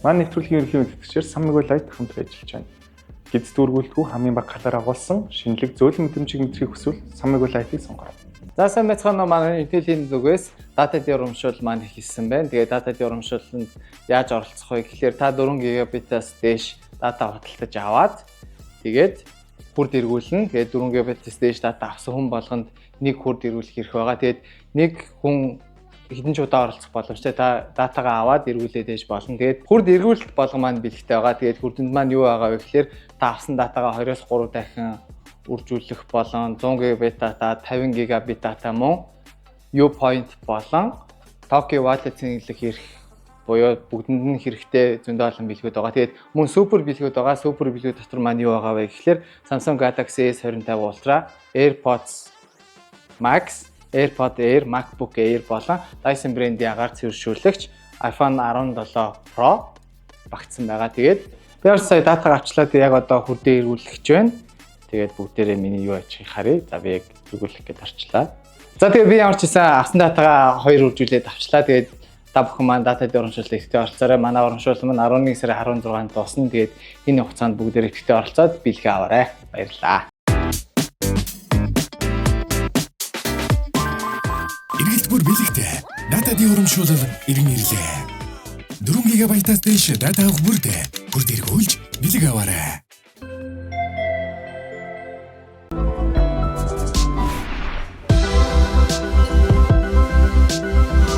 Манай нэвтрүүлгийн ерөнхий мэдээлэгчээр Саммиг лайт хамт ажиллаж байна. Гидс дүүргүүлтгүй хамгийн бага галаар агуулсан шинэлэг зөөлөн мэдрэмжийг мэдрэх хүсвэл Саммиг лайтыг сонгороо. За сайн байцгаана уу, манай интеллийн зүгээс дата урамшуул маань хийсэн байна. Тэгээд дата урамшууланд яаж оролцох вэ гэхээр та 4 гигабитаас дээш дата худалдаж аваад тэгээд хурд эргүүлнэ. Тэгээд 4 гигабитаас дээш дата авсан хүн болгонд нэг хурд эргүүлэх хэрэг байгаа. Тэгээд нэг хүн хэдэн ч удаа оролцох боломжтой. Та датагаа аваад эргүүлээд ээж болно. Тэгээд хурд эргүүлэлт болгон маань бэлэгтэй байгаа. Тэгээд хурданд маань юу байгаа вэ гэхээр та авсан датагаа 20-оос 3 дахин үржүүлэх болон 100 гигабит дата, 50 гигабит дата мөн U-Point болон Tokyo Wallet цэнгэлэх хэрэг буюу бүгдэнд нь хэрэгтэй зөндөө олон бэлгүүд байгаа. Тэгээд мөн супер бэлгүүд байгаа. Супер бэлгүүд дотор маань юу байгаа вэ гэхээр Samsung Galaxy S25 Ultra, AirPods Max, AirPod Air, MacBook Air болон Dyson брендийн агаар цэвэршүүлэгч iPhone 17 Pro багтсан байгаа. Тэгээд би сая датаг авчлаад яг одоо хурдээ эргүүлэх гэж байна. Тэгээд бүгдээрээ миний юу ачиг харъя. За би яг эргүүлэх гэж арчлаа. За тэгээд би ямар ч гэсэн авсан датагаа 2 үржүүлээд авчлаа. Тэгээд та бүхэн маань дата урамшуулалт ихтэй оролцоорой. Манай урамшуулал маань 11 сарын 16-нд дуусна. Тэгээд энэ хугацаанд бүгдээрээ ихтэй оролцоод бэлгээ аваарай. Баярлалаа. Эргэлтгүүр бэлэгтэй датагийн урамшуулал иргэн ирлээ. 4 гигабайтаас дээш дата авах бүрдээ хурд эргүүлж бэлэг аваарай.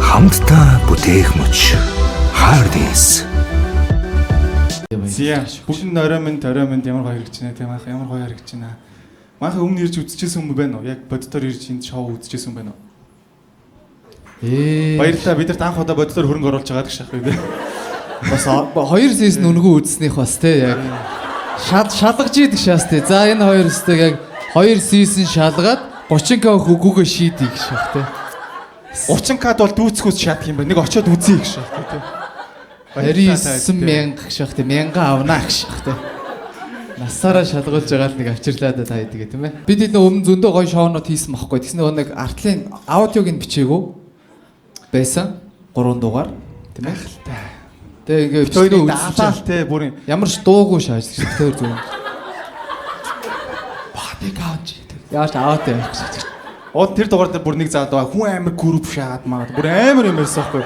Хамтдаа бүтээх мөч Hardis. Зя бүгд ороймонд ямар гоё хэрэгч байна тийм аах ямар гоё хэрэгч байна. Маахаа өмнө ирж үзчихсэн юм байна уу? Яг боддоор ирж энд шоу үзчихсэн юм байна уу? Баярлалаа. Бидэрт анх удаа боддоор хөрөнгө оруулж байгаа гэж шахах үү. Бас 2 сизон өнгөө үзснийх бас те яг шалгаж идэг шаас те. За энэ хоёр өстэйг яг 2 сизон шалгаад 30к хөгөөгөө шийдий гэж шах те. 30к бол дүүцхүүс шатах юм байна. Нэг очиод үзье гэж шах те. 90000 гэж шах те. 1000 авнаа гэж шах те. Насаараа шалгуулж байгаа л нэг авчирлаа да та хэдгээ тийм ээ. Бид энэ өмнө зөндөө гоё шоунууд хийсэн байхгүй. Тэгснэ нэг артлын аудиог нь бичээгүү байсан 3 дугаар тийм ээ. Тэгээ ингээ бичлэгээ даалал те бүрийн ямар ч дуугүй шааж тэр зөв. Бади гааж. Яаж аваад байх гэж. Од тэр дугаар дээр бүр нэг заад байгаа. Хүн амир групп шаад маад бүр амир юм ярьсан байхгүй.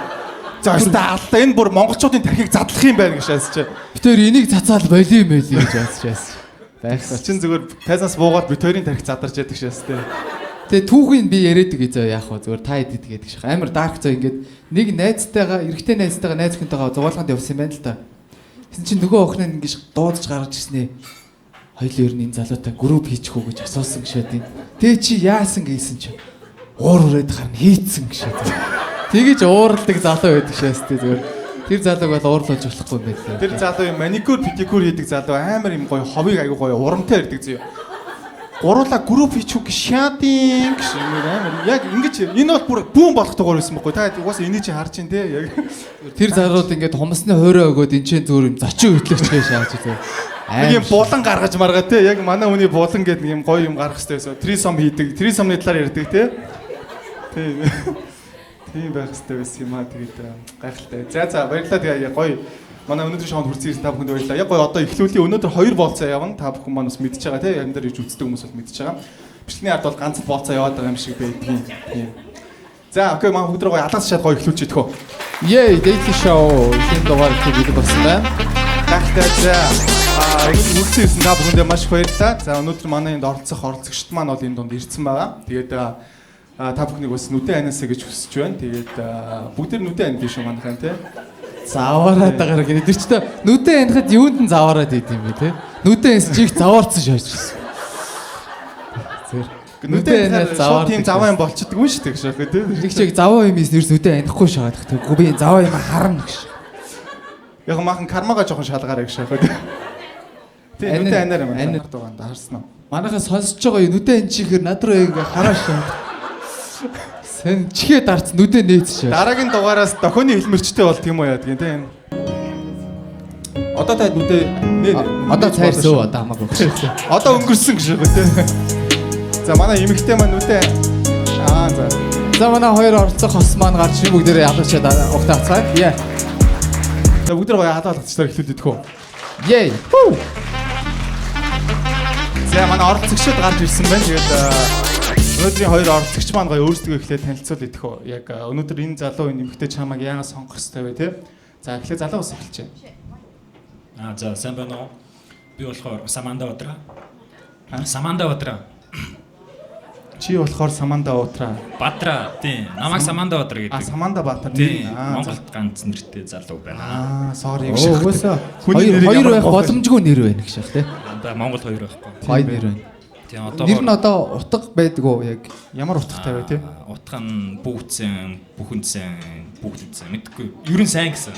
За өстой алла энэ бүр монголчуудын тархийг задлах юм байна гэж шаасч. Битээр энийг цацаал болио мэлий гэж шаасч. Байхсан чинь зүгээр тайзанс буугаад бит хоёрын тархийг задарч яддаг шээс те. Тэгээ түүхийг би яриад гэж яах вэ зүгээр та идэд гэдэг шиг амар дарк зөө ингээд нэг найзтайгаа эрэгтэй найзтайгаа найз хүнтэйгээ зугаалганд явсан байна л да. Тэсэн чинь нөгөө охин нь ингэж дуудаж гаргаж ирснээ. Хоёул ер нь энэ залуутай групп хийчих үү гэж асуусан гэшээд юм. Тэгээ чи яасан гэсэн чинь уур ураад харна хийцэн гэшээд. Тэгэж уурладаг залуу байдаг шээс тэ зүгээр. Тэр залууг бол уурлуулж болохгүй юм байна. Тэр залуу юм маникюр, педикюр хийдэг залуу амар юм гоё ховыг аягүй гоё урамтай ирдэг зөө. Гуруула групп хийчих шаадин гэж юм амар. Яг ингэж энэ бол бүр бүүн болох дугаар байсан байхгүй. Та угаасаа энийг чи харж чинь те. Яг тэр залууд ингээд хумсны хоороо өгөөд энэ ч зүгээр юм зочин хөтлөгч гэж шааж зөө. Нэг юм булан гаргаж маргаа те. Яг манай хүний булан гэдэг нэг юм гоё юм гаргах хэрэгтэй байсан. Трисом хийдэг. Трисомны талаар ярьдаг те. Тийм. Тийм байх хэрэгтэй байсан юм аа. Тэгээд гайхалтай. За баярлалаа. Тэгээ гоё. Манай өнөөдөр шоунд хүрсэн ирсэн та бүхэнд баярлалаа. Яг гоё одоо эхлүүлээ. Өнөөдөр 2 болцоо явна. Та бүхэн маань бас мэдчихэж байгаа те. Яран дээр ирж үздэг хүмүүс бол мэдчихэж байгаа. Бичлэгийн ард бол ганц болцоо яваад байгаа юм шиг байдгийн. Тийм. За окей маань бүгд гоё алаас шат гоё эхлүүлж идэх үү. Yay, daily show. Энэ дугаар хийх болсон байна. Гайхалтай. За үргэлжлүүлсэн ирсэн та бүхэндээ маш их баярлалаа. За өнөөдөр манай энд оролцогчд маань бол энэ донд ирсэн байгаа. Тэгээд та бүхнийг бас нүдэн анаасаа гэж хүсэж байна. Тэгээд бүгд нүдэн анд биш үү манайхан те. Заваараад байгаа гэнэ. Тэр чинь нүдэн анахад юунд нь заваараад идэв юм бэ те? Нүдэн эс чих заваарцсан шааж гисэн. Зэр. Нүдэн анахад заваар тийм заваа юм болчихдог юм шүү дээ гэж байна те. Нэг чиг заваа юм ийс нэрс нүдэн анихгүй шагаад гэх. Тэгвэл би энэ заваа юм харна гэж. Яг махан кармагаа жоохон шалгаарай гэж байна те. Тийм нүдэн анаар юм байна. Дугаанд харсан уу? Манайхаа сонсож байгаа юу нүдэн ан чихэр над руу ингээ хараашаа. Сэн чихээ дарц нүдэн нээцшээ. Дараагийн дугаараас дохионы хэлмэрчтэй болт юм уу яа гэдэг тийм. Одоо та нүдэн нээ. Одоо цайрсөө одоо хамаагүй. Одоо өнгөрсөн гэж байна тийм. За манай эмэгтэй маань нүдэн за. За манай хоёр оролцох хос маань гарч бүгдээрээ ялуучаад угтаацгаая. За бүгд гоё хаалгаалгацчлаа эхлүүлээд хөө. Yay. За манай оролцогчид гарч ирсэн байна. Тэгээд өнөөдрийн хоёр оролцогч маань гоё өөрсдөө эхлээд танилцуул идэх үү. Яг өнөөдөр энэ залуу нэмэгтэй чамайг яагаад сонгох хэрэгтэй вэ те? За эхлээд залуугаас эхэлж байна. За сайн байна уу? Би болохоор Саманда Батра. Саманда Батра. Чи болохоор Саманда Батра. Батра тийм. Намайг Саманда Батра гэдэг. Саманда Батра. Тийм. Монголд ганц нэртэй залуу байна. Sorry. Угаасаа хоёр байх боломжгүй нэр байна гэх шиг тий. Одоо Монгол хоёр байхгүй. Хоёр нэр байна. Тийм одоо Нэр нь одоо утга байдаг уу яг? Ямар утгатай вэ те? утга нь бүгдсэн, бүхэнсэн, бүгдсэн мэдгүй. Ер нь сайн гэсэн.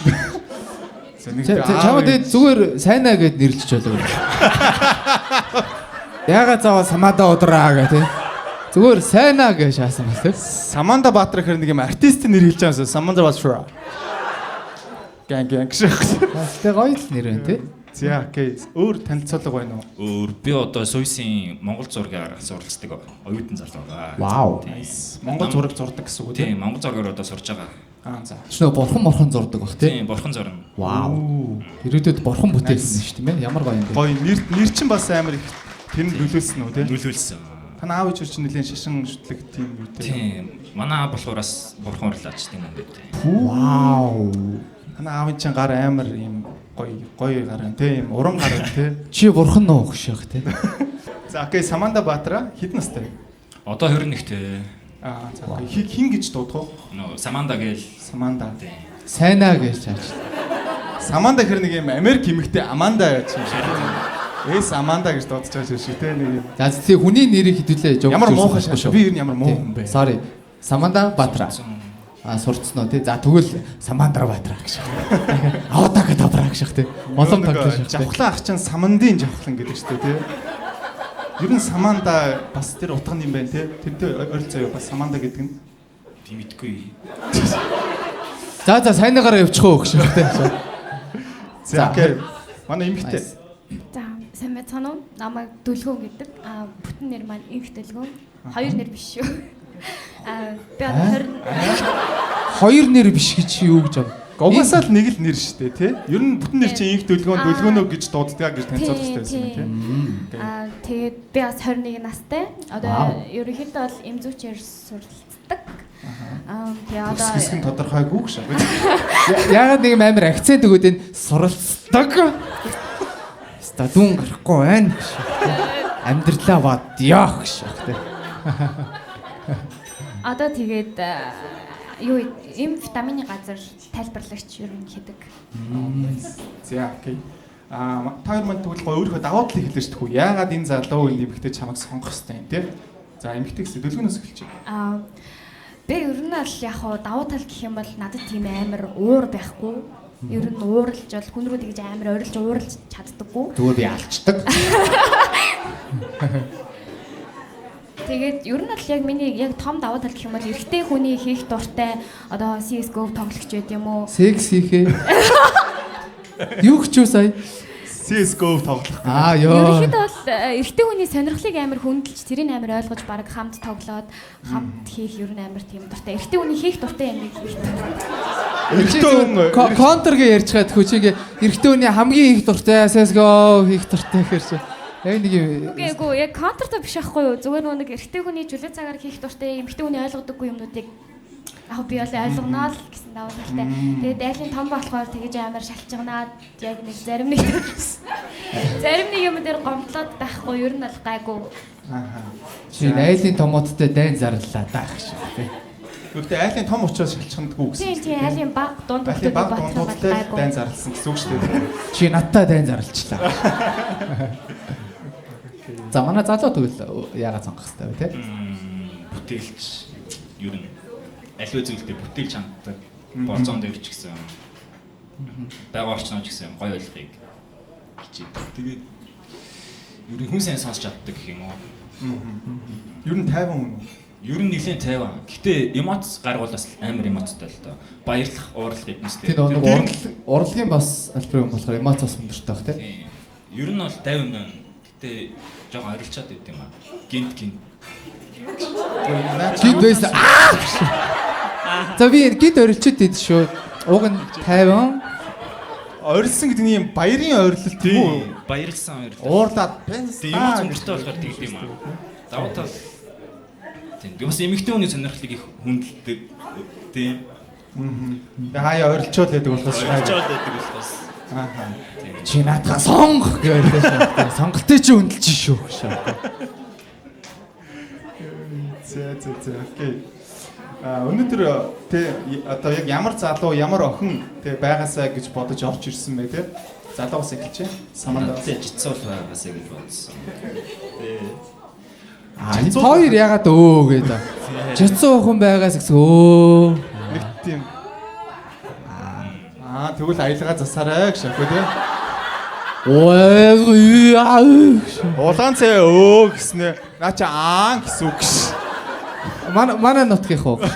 Чамд зүгээр сайнаа гэд нэрлэж болов. Яагаад заавал Саманда Удраа гэх тий. Зүгээр сайнаа гэж шаасан бас тий. Саманда Батра гэхэр нэг юм артистийн нэр хэлж байгаа юм. Саманда Батра. Гэнг гэх. Тэ гоё л нэр байна тий. За окей. Өөр танилцуулга байна уу? Өөр би одоо Суйсын Монгол зургаар суралцдаг оюутан залуу байгаа. Вау. Монгол зураг зурдаг гэсэн үг Тийм, Монгол зургаар одоо сурж байгаа. За. Шинэ бурхан зурдаг бах тий. Тийм, бурхан зурна. Вау. Ирээдүйд бурхан бүтээсэн шүү дээ. Ямар гоё юм бэ? Гоё нэр чинь бас амар их тэр нь нөлөөлсөн үү те? Нөлөөлсөн. Таны аав ээж чинь нэлээд шашин шүтлэг тийм үү те? Тийм. Манай болохоор бас бурхан урлаач тийм юм бэ. Вау. Таны аавын чинь гар амар юм гоё гар байна те? Юм уран гар байна те? Чи бурхан нуу гэх шиг тий. За окей, Саманда Батра хэд настай вэ? Одоо 21-тэй. За хин гэж дуудах уу? Нөө Саманда гээл. Саманда. Сайнаа гэж чаач. Саманда хэр нэг юм Америк эмэгтэй Аманда гэж юм шиг. Эс Аманда гэж дуудаж байгаа шиг те нэг юм. За тий хүний нэрийг хэдүүлээ жоо. Ямар муухай шүү. Би ер нь ямар муу хүн бэ? Sorry. Саманда Батра. Сурцсан уу тий. За тэгвэл Самандра Батра гэж. Аутака Табра гэж тий. Олон тоглож шүү. Жавхлан ах чинь Самандын жавхлан гэдэг шүү те. Ер нь Саманда бас тэр утга юм байна те. Тэрнтэй ойролцоо бас Саманда гэдэг нь. Би мэдгүй. За сайнаагаараа явчих уу гэх шиг тий. За окей. Манай эмэгтэй. За сайн байцгаана уу? Намайг Дүлгөөн гэдэг. Бүтэн нэр маань Инх Дүлгөөн. Хоёр нэр биш шүү. Би одоо 20 Хоёр нэр биш гэж юу гэж байна? Угаасаа л нэг л нэр шүү дээ тий. Ер нь бүтэн нэр чинь Инх Дүлгөөнөө гэж дууддаг гэж танилцуулах хэрэгтэй байсан юм тий. Тэгээд би бас 21 настай. Одоо ерөнхийдөө бол эмзүүчээр суралцдаг. Тэгээ одоо хэсэг нь тодорхойгүй гэж байна. Яагаад нэг юм амар акцент өгөөд энэ суралцдаг. Ста дүн гарахгүй байна. Амьдралаа бадяа гэх шиг тий. Одоо тэгээд юу эм витамины газар тайлбарлагч ер нь хийдэг. За окей. Та хоёр манд тэгвэл өөрийнхөө давуу талыг хэлж шүү дээ. Яагаад энэ залуу эмэгтэй чамайг сонгох хэрэгтэй юм те? За эмэгтэй гэсэн Дүлгөөнөөс эхэлж байна. Би ер нь л яг хаа давуу тал гэх юм бол надад тийм амар уур байхгүй. Ер нь ууралж бол хүн рүү тэгж амар орилж ууралж чаддаггүй. Зүгээр би алчдаг. Тэгээд ер нь л яг миний яг том давуу тал гэх юм бол эрэгтэй хүний хийх дуртай одоо CS:GO тоглогч байд юм уу? Секс хийхээ. Юу ч юу сая? CS:GO тоглох. Ёо. Ерөнхийдөө бол эрэгтэй хүний сонирхлыг амар хөндлөж тэрийг амар ойлгож баг хамт тоглоод хамт хийх ер нь амар тийм дуртай. Эрэгтэй хүний хийх дуртай юм хийх. Контргээ ярьж байгаа тхүү чи эрэгтэй хүний хамгийн их дуртай CS:GO хийх дуртай гэхэр чи. Яг нэг юм. Үгүй яг контртой биш байхгүй юу? Зүгээр нэг эрэгтэй хүний жүлээ цагаар хийх дуртай эмэгтэй хүний ойлгодоггүй юмнуудыг яг би бол ойлгоно л гэсэн давуу талтай. Тэгээд айлын том болохоор тэгэж амар шалчганаад яг нэг зарим нэг юм дээр гомдлоод байхгүй ер нь бол гайгүй. Чи айлын томоодтой дайн зарлаа даах шиг тий. Гэхдээ айлын том учраас шалчгандгүй гэсэн. Тийм айлын баг дунд Айлын баг дундтай дайн зарлсан гэсэн үг шүү дээ. Чи надтай дайн зарлчлаа. За манай залуу тэгвэл яагаад сонгох хэрэгтэй вэ те? Бүтээлч ер нь аливаа зүйлдээ бүтээлч ханддаг. Борцоон дээр ч гэсэн байгаа орчноо ч гэсэн гоё ойлгохыг хичээдэг. Тэгээд ер нь хүн сайн сонсч чаддаг гэх юм уу? Ер нь тайван хүн. Ер нь нэлээд тайван. Гэтэ эмоц гаргуулаас амар эмоцтой л доо. Баярлах, уурлах эднэстэй. Тэр нэг урлагийн бас альбом болохоор эмоцоос өндөртэй бах те. Ер нь бол тайван байна. Гэтэ жоохон орилчаад байд юм аа. Гинт. Гинт байсан. За би гинт орилчод байд шүү. Уг нь тайван. ойрлсон гэдэг нь юм баярын ойрлол тийм үү? Баярлсан хоёр. Уурлаад Тийм юм зөнгөртэй болохоор тэгд юм аа. Давуу тал. Тийм. Бас эмэгтэй хүний сонирхлыг их хүндэлдэг. Тийм. Хаяа ойрлцоод байдаг болохоос Ойлцоод байдаг болохоос. Аа. Чи наадхаа сонгох гэдэг шээ. Сонголтыг чи үнэлж шүү. За. Окей. Өнөөдөр тэ одоо яг ямар залуу, ямар охин тэ байгаасаа гэж бодож орж ирсэн бэ тэ? Залуугаас эхэлж самандаа. Тэг жицүүл байгаасаа гэж бодсон. Энэ хоёр ягаад өө гэдэг. Жицүү хүн байгаас гэсэн өө. Нэг тийм. Тэгвэл аялгаа засаарай гэж аахгүй тэ? Улаан цай өө гэснээр наа чи гэсэн үг ш. Манай нутгийн хоо гэж.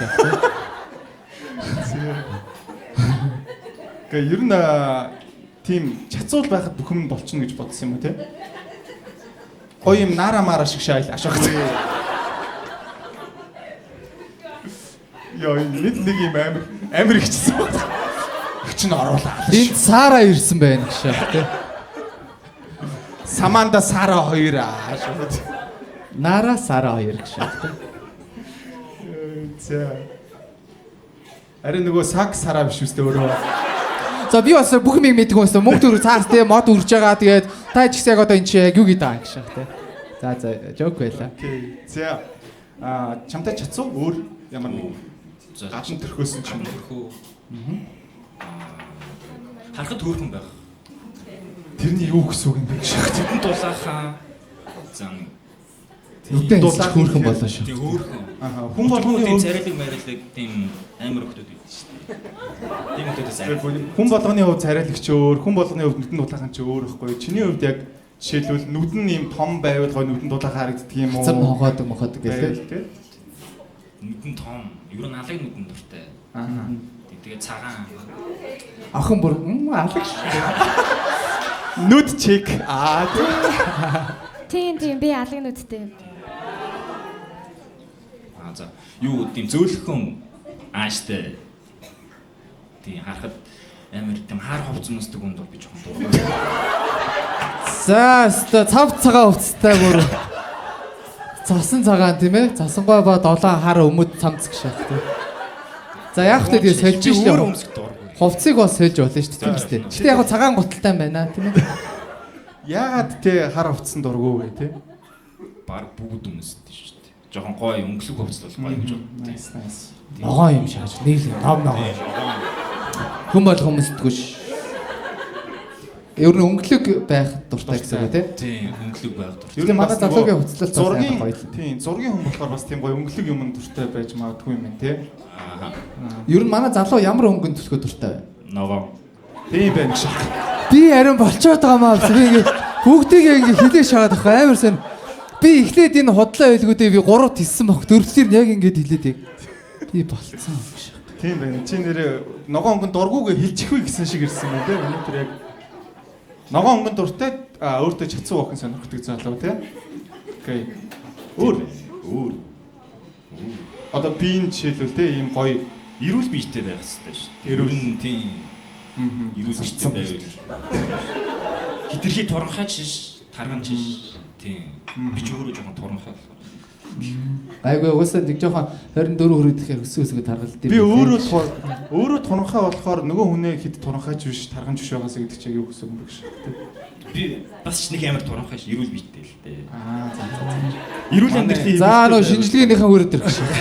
Гэ ер нь тийм чацуул байхад бүх юм болчихно гэж бодсон юм уу те? Гоё юм нара мара шиг шайл ашиг. Яа нэг юм амир ихчихсэн байна. Өчн оруулаа. Энд Сара ирсэн байна гэж те. Саманда Сара 2 ашиг. Нара Сара 2 гэж те. За. Арин нөгөө саг Сара биш үстэй өөрөө. За би бас бүх юм мэдгүй байсан. Мөнгө төгрөг цаас те мод үрж байгаа. Тэгээд та ч гэсэн яг одоо энэ чи яг юу гэдэг аа гэж те. За жок байла. Окей. За. Чамтай чацуу өөр ямар нэг гадна төрхөөсөн ч юм уу. Харахад хөөрхөн байх. Тэрний юу гэсэн үг юм бэ гэж. Тэдэн дулаахаа. Зан Нүдэн дулаах хөөрхөн болоо шүү. тийм хөөрхөн. Хүн болгоны тийм царилэг марилэг тийм амар хүмүүс байдаг шүү дээ. Тийм хүмүүсээс амар. хүн болгоны хувьд царайлагч өөр, хүн болгоны хувьд нүдэн дулаахан ч өөр ихгүй. Чиний хувьд яг жишээлбэл нүдэн ийм том байвал гоё нүдэн дулаахан харагддаг юм уу? Цар мохоод гэдэг. Нүдэн том. Ер нь алаг нүдэн дуртай. Тэгээ цагаан. Охин бүр алаг шүү. Нүд чек. Тийм би алгын нүдтэй. За юу тийм зөөлхөн ааштай. Тийм харахад амар тийм хар ховц нүсдэг хүн би жоохон дуртай. За цав цагаан хувцастай бүр цасан цагаан тийм ээ. Засангой ба 7 хар өмд цамц гэж байна тийм. За яг хөтэ тэгээ сольж шүү. Өөр өмсөх дургүй. Хувцсыг бас сольж болно шүү дээ тийм үстэй. Гэтэ яг цагаан гуталтай байна тийм ээ. Яагаад те хар хувцсан дургуу вэ те? Баг бүгд өмсдөг шүү дээ. Жохон гоё өнгөлөг хувцс бол гоё гэж боддог. Nice. Ногоо юм шааж нийлээ ном ногоо. Хүн бол хүмүүсдгүй ш. Ер нь өнгөлөг байх дуртай гэсэн үг тийм. Тийм өнгөлөг байх дуртай. Ер нь манай залуугийн хувцлалт зургийн тийм зургийн хүн болохоор бас тийм гоё өнгөлөг юм дуртай байж магадгүй юм байна те. Ер нь манай залуу ямар өнгөнд төлөхөд дуртай вэ? Ногоо. Тийм байна гэж. Би харин болцоод байгаа маа би ингэ бүгдийг ингэ хилээ шахаад ах амар сэн. Би эхлээд энэ худлаа байлгуудыг би 3 тиссэн баг. Дөрөвдөл нь яг ингэ хилээд яг. Би болцсон гэж. Тийм байна. Чи нэрээ ногоон өнгөнд дургуугээ хилчих вэ гэсэн шиг ирсэн байна те. Өнөөдөр яг ногоон өнгөнд дуртай өөртөө чацуу охин сонирхдаг залуу те. Окей. Өөр. Одоо би энэ жишээлбэл те ийм гоё Эрүүл биетэй байх хэрэгтэй шүү дээ. Эрүүл нь тийм. Эрүүл биетэй байвал. Хитрхи туранхай чиш, тарган чиш. Тийм. Би ч өөрөө жоохон туранхай болохоор. Айгүй угаасаа нэг жоохон 24 хүрээд ихээр өсөө таргалд юм. Би өөрөө туранхай болохоор нөгөө хүнээ хэд туранхайч биш, тарганч биш байгаасаа гэдэг чинь юу гэсэн юм бэ гэж. Би бас ч нэг амар туранхай ш, эрүүл биетэй л дээ. За. Эрүүл амьдралын За нөгөө шинжилгээнийхэн хүрээд ирэх шиг.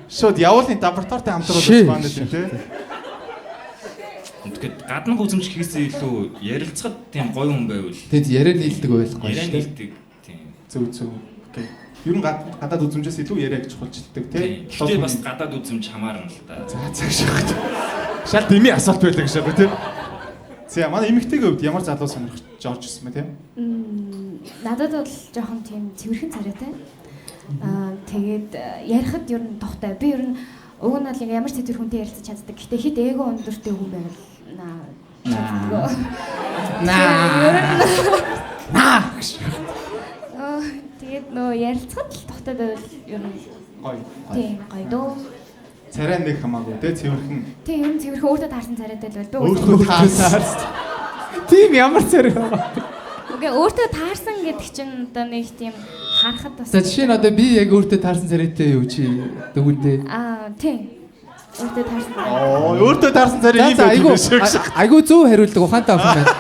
Шууд явуулын лабораторитой хамтруулж байна тийм тий. Тэгэхээр гаднах үзэмж хийхээс илүү ярилцахад тийм гоё хүн байвал Тэд яриа нийлдэг байхгүй яриа шүү. нийлдэг тийм. Зөв. Окей. Ер нь гадаад үзэмжээс илүү яриа гэж хулчилдаг тий. Гэхдээ бас гадаад үзэмж хамаарна л да. За шахаж. Шал дими асуулт байлаа гэж байгаа тий. За манай эмэгтэйгийн хувьд ямар залуу сонирхож орж ирсэн бэ тий? Надад бол жоохон тийм цэвэрхэн царайтай. Тэгээд ярихад ер нь тухтай. Би ер нь уг нь бол ямар ч цэвэр хүнтэй ярилцаж чаддаг. Гэхдээ хэд эго өндөртэй хүн байвал Тэгээд нөө ярилцахад л тухтай байвал ер нь Гоё. Тийм гоё дөө. царай нэг хамаагүй те цэвэрхэн. Тийм ер нь цэвэрхэн өөртөө таарсан царайтай л байна. Өөртөө таарсан. Тийм ямар царай байгаа. Үгүй өөртөө таарсан гэдэг чинь одоо нэг тийм харахад бас. За жишээ нь одоо би яг өөртөө таарсан царайтай юу чи дөвөндөө. Тийм. Өөртөө таарсан. Өөртөө таарсан царай ийм байх юм шиг. Айгу зөв хариулдаг ухаантай охин байна.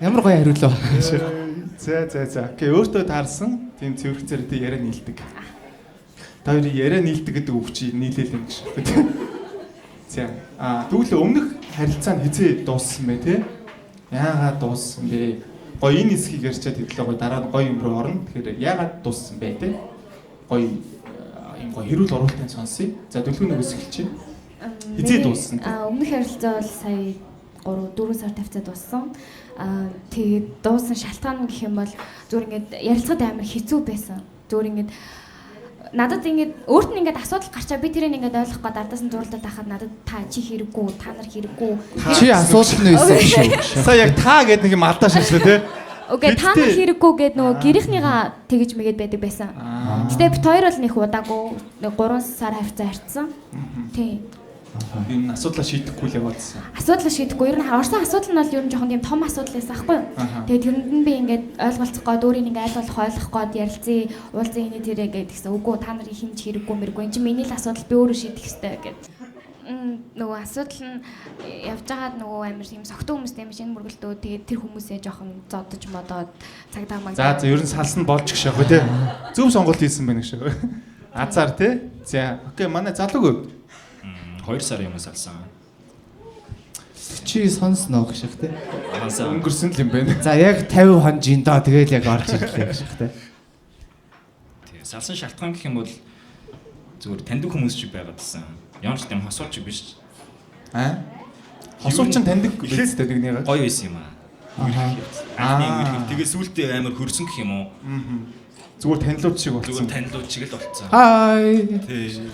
Ямар гоё хариулаа. За. Окей, өөртөө таарсан тийм цэвэрх царайтай яриа нийлдэг. Та хоёрын яриа нийлдэг гэдэг үг чи нийлээл юм шиг. За. Тэгвэл өмнөх харилцаа нь хизээ дууссан бэ те? Яагаад дууссан бэ? Гоё энэ хэсгийг ярьчаад хэдлээ гоё дараа нь гоё юм руу орно. Тэгэхээр яагаад дууссан бэ те? Гоё юм гоё хэрүүл оруулалтын сонсъё. За төлөвлөгөөний үсгэлч чинь. Хизээ дууссан те? Өмнөх харилцаа бол сая 3-4 сар тавцаад дууссан. Тэгээд дууссан шалтгаан гэх юм бол зүгээр ингээд ярилцахад амар хэцүү байсан. Зүгээр ингээд надад ингээд өөрт нь ингээд асуудал гарчаа би тэрийг ингээд ойлгох гээд ардаас нь зурлаад байхад надад та чи хэрэггүй, та нар хэрэггүй. Чи асуудал нь байсан шүү. Сая яг та гэдэг нэг юм алдаа шилжлээ те? Окей, та нар хэрэггүй гэд нөгөө гэрийнхнийгаа тэгэж мэгээд байдаг байсан. Гэтэ бит хоёр бол нэг удаагүй 3 сар харьцаа харьцсан. Тийм. Энэ асуудлаа шийдэхгүй л яваадсан. Асуудлаа шийдэхгүй. Ер нь орсон асуудал нь бол ер нь жоохон тийм том асуудал байсан байхгүй юу? Тэгээд тэрэнд нь би ингээд ойлголцох гээд өөрийг ингээд ойлгох гээд ярилцъя, уулзъя энэ тэрэ гэдгийгсэн. Үгүй та нарын хинч хэрэггүй мэргүй. Энд чинь миний л асуудал би өөрөө шийдэх ёстой гэд. Нөгөө асуудал нь явж байгаад нөгөө амир юм согтуу хүмүүстэй юм шинэ мөргөлдөө тэгээд тэр хүмүүсээ жоохон зодож модоод цагдаа маг. За ер нь салс нь болж гэх шахав те. Зөв сонголт хийсэн байх шахав. Азар те. За окей манай залууг 2 сар юм салсан. Чи сонсноо гэх шиг те. Өнгөрсөн л юм байна. За яг 50 хон жиндоо тэгэл яг орж ирлээ гэх шиг те. Тэгээ салсан шалтгаан гэх юм бол зүгээр таньдаг хүмүүс ч байгаад байсан. Ямар ч юм хосууч биш. Хосууч нь таньдаг хэлээстэй нэгнийгээ. Гоё байсан юм аа. Тэгээ сүултээ амар хөрсөн гэх юм уу? Зүгээр танилуд шиг болсон. Зүгээр танилуд шиг л болцсон. Хай. Тий.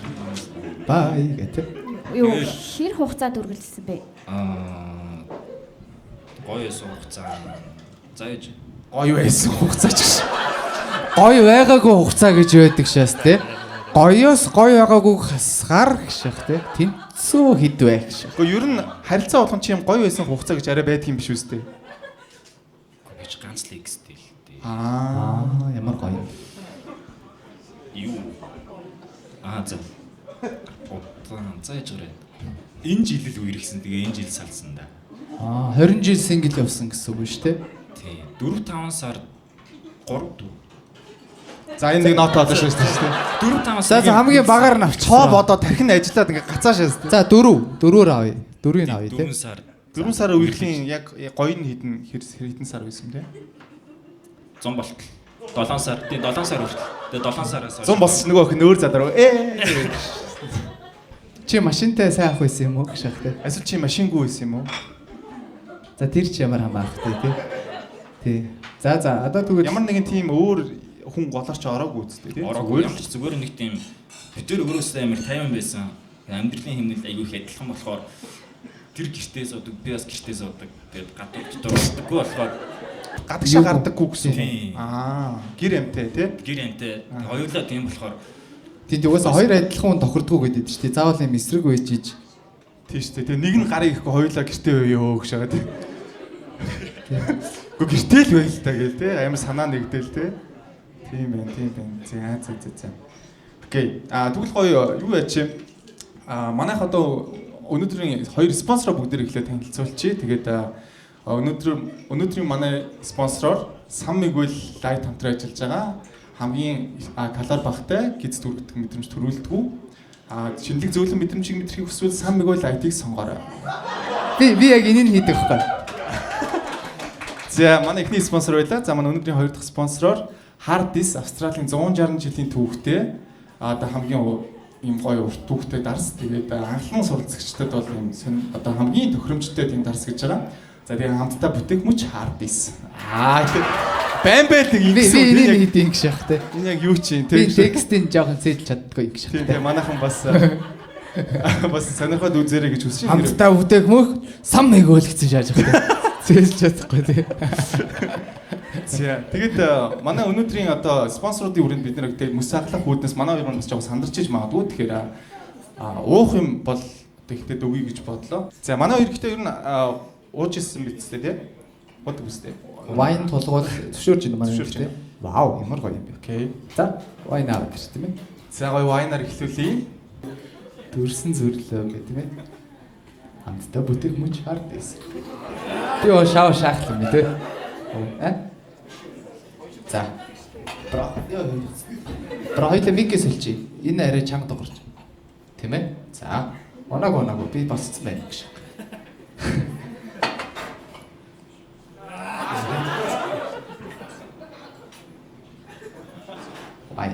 Бай гэдэг. Юу хэр хугацаад үргэлжилсэн бэ? Гоё хугацаа. Зааж. Гоё байсан хугацаа ч гэж. Гоё байгаагүй хугацаа гэж байдаг шээс те. Гоёос гоё байгаагүй хасгаар гэх шиг те. Тэнцүү хэд вэ гэх шиг. Гэхдээ ер нь харилцаа болгон чи юм гоё байсан хугацаа гэж арай байдаг юм биш үстэй. Гэж ганц л экстэй л дээ. Ямар гоё. Юу? За. Зааж гараа. Энэ жил л үерхсэн. Тэгээ энэ жил салсан да. 20 жил сингл явсан гэсэн үг шүү дээ. Тий. 4-5 сар 3-4. За энэ нэг нот олоо шүү дээ. 4-5 сар. За хамгийн багаар нь авчих. Цоо бодоо тархин ажиллаад ингээ гацаа шээс. За 4-4-өр авъя. 4-ийг авъя тий. 4 сар. 4 сар үерхлийн яг гоё нь хэдэн сар байсан бэ? 100 болтол. 7 сар. Тий 7 сар хүртэл. Тэгээ 7 сараас 100 босч нөгөө охин өөр задаруу. Чи машинтай сайн ах байсан юм уу гэж шахтай. Эсвэл чи машингүй байсан юм уу? За тэр чи ямар хамаарахтай тий. Тий. За одоо тэгвэл ямар нэгэн тийм өөр хүн голорч ороогүй үстэй тий. Ороогүй юм ч зүгээр нэг тийм битэр өөрөөсөө амар тайван байсан. Амьдралын хэмнэлд аягүй их адилхан болохоор тэр гэртээ суудаг, би бас гэртээ суудаг. Тэгээд гадуур дотор устдаггүй болохоор гадагшаа гардаггүй гэсэн. Тий. Гэр амтай тий. Гэр амтай хоёулаа тийм болохоор тийм угаасаа хоёр адилхан хүн тохирдгоо гэдэг чинь тий. Заавал юм эсрэг байж иж. Тийм шүү дээ. Тэгээ нэг нь гарыг ихгүй хоёулаа гэртээ байё гэж байгаа тий. Гэхдээ гэртээ л байл та гээл тий. Амар санаа нэгдэл тий. Тийм байна. За. Окей. Тэгвэл гоё юу яач юм? Манайх одоо өнөөдрийн хоёр спонсороо бүгдээр эхлээд танилцуулчих. Тэгээд өнөөдрийн манай спонсороор Сан Мигуэл лайт хамтран ажиллаж байгаа. Хамгийн калор багтай гиз түргэх мэдрэмж төрүүлдэг. Шинэлэг зөөлөн мэдрэмжийг мэдрэх хүсвэл Сан Мигуэл лайтыг сонгоорой. Би яг энийг хийдэг байхгүй. За манай эхний спонсор байлаа. За манай өнөөдрийн хоёр дахь спонсороор Hardis Австралийн 160 жилийн түүхтэй одоо хамгийн ийм гоё урт түүхтэй дарс. Тэгээд анхлан суралцагчдад бол ийм одоо хамгийн тохиромжтой тийм дарс гэж байгаа. За тэгээд хамтдаа бүтээгмүч Hardis. Бэмбэл нэг юм би энийг хийдэг гэж шахтай. Энэ яг юу чи би текстийн жоохон зээлж чаддаггүй гэж шахтай. Тийм манайхан бас сонирхоод үзээрэй гэж хүсэж байна. Хамтдаа бүтээгмөх Сан Мигуэл гэсэн шааж байгаа. Зээлж чадахгүй тий. За тэгээд манай өнөөдрийн одоо спонсоруудын хүрээнд бид нэр мөс ахлах үүднээс манай хоёр бас жоохон сандарч иж магадгүй. Тэгэхээр уух юм бол тэгтээ өгье гэж бодлоо. За манай хоёр ихтэй ер нь ууж ирсэн биз дээ тий. Бодог үстэй. Вайн тулгуул зөвшөөрч байна манай Зөвшөөрч тийм. Вау, ямар гоё юм бэ. Окей. За, вайн аваад гэж тийм ээ. За гоё вайнаар эхлүүлье. Дүрсэн зүрлөө гэх тийм ээ. Хамтдаа бүтээх мөч хард байсан. Би шав шахах юм тий. За. Хоёлаа микээс хэлчихье. Энэ арай чанга дуурч. Тийм ээ? За. Онаагүй би босцсон байна гэж. Бай.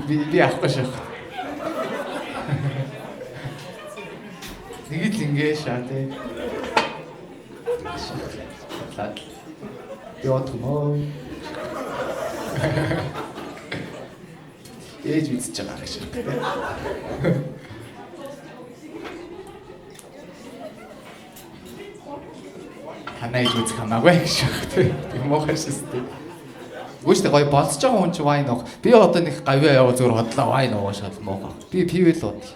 Би авахгүй шах. Нэг л ингэ шаа тий. Лад. Яатмаа. Ээж мэдчихэж байгаа гэж байна. Ханаа ээж үзэх хамаагүй гэж байна. Тийм муухай шээ. Гүйштэй гоё болцож байгаа хүн чи вайн уух. Би одоо нэг гавьяа яваа зүгээр хотлоо вайн уугашаад муухай. Би пивэл ууд.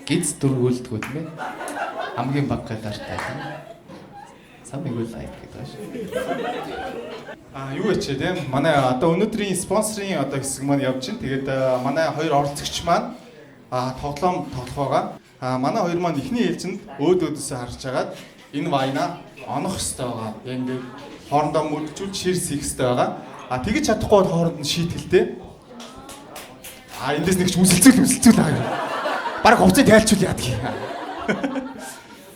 Гиз дөрвөлдгөө тийм ээ. Хамгийн баг галаартай. Самиг үл лайк гэдэг шүү. Юу ячээ тийм манай одоо өнөөдрийн спонсорын одоо хэсэг маань явж байна. Тэгээд манай хоёр оролцогч маань тоглоом тоглох байгаа. Манай хоёр маань эхний ээлжинд өөдөөдөөсөө харж агаад энэ вайна онох хэрэгтэй байгаа. Ингээд хоорондоо мөдчүүл ширс хийх хэрэгтэй байгаа. Тэгэж чадахгүй бол хооронд нь шийтгэлтэй. Эндээс нэг ч үсэлцэл аа. Бараг хувцас тайлчул яадаг юм.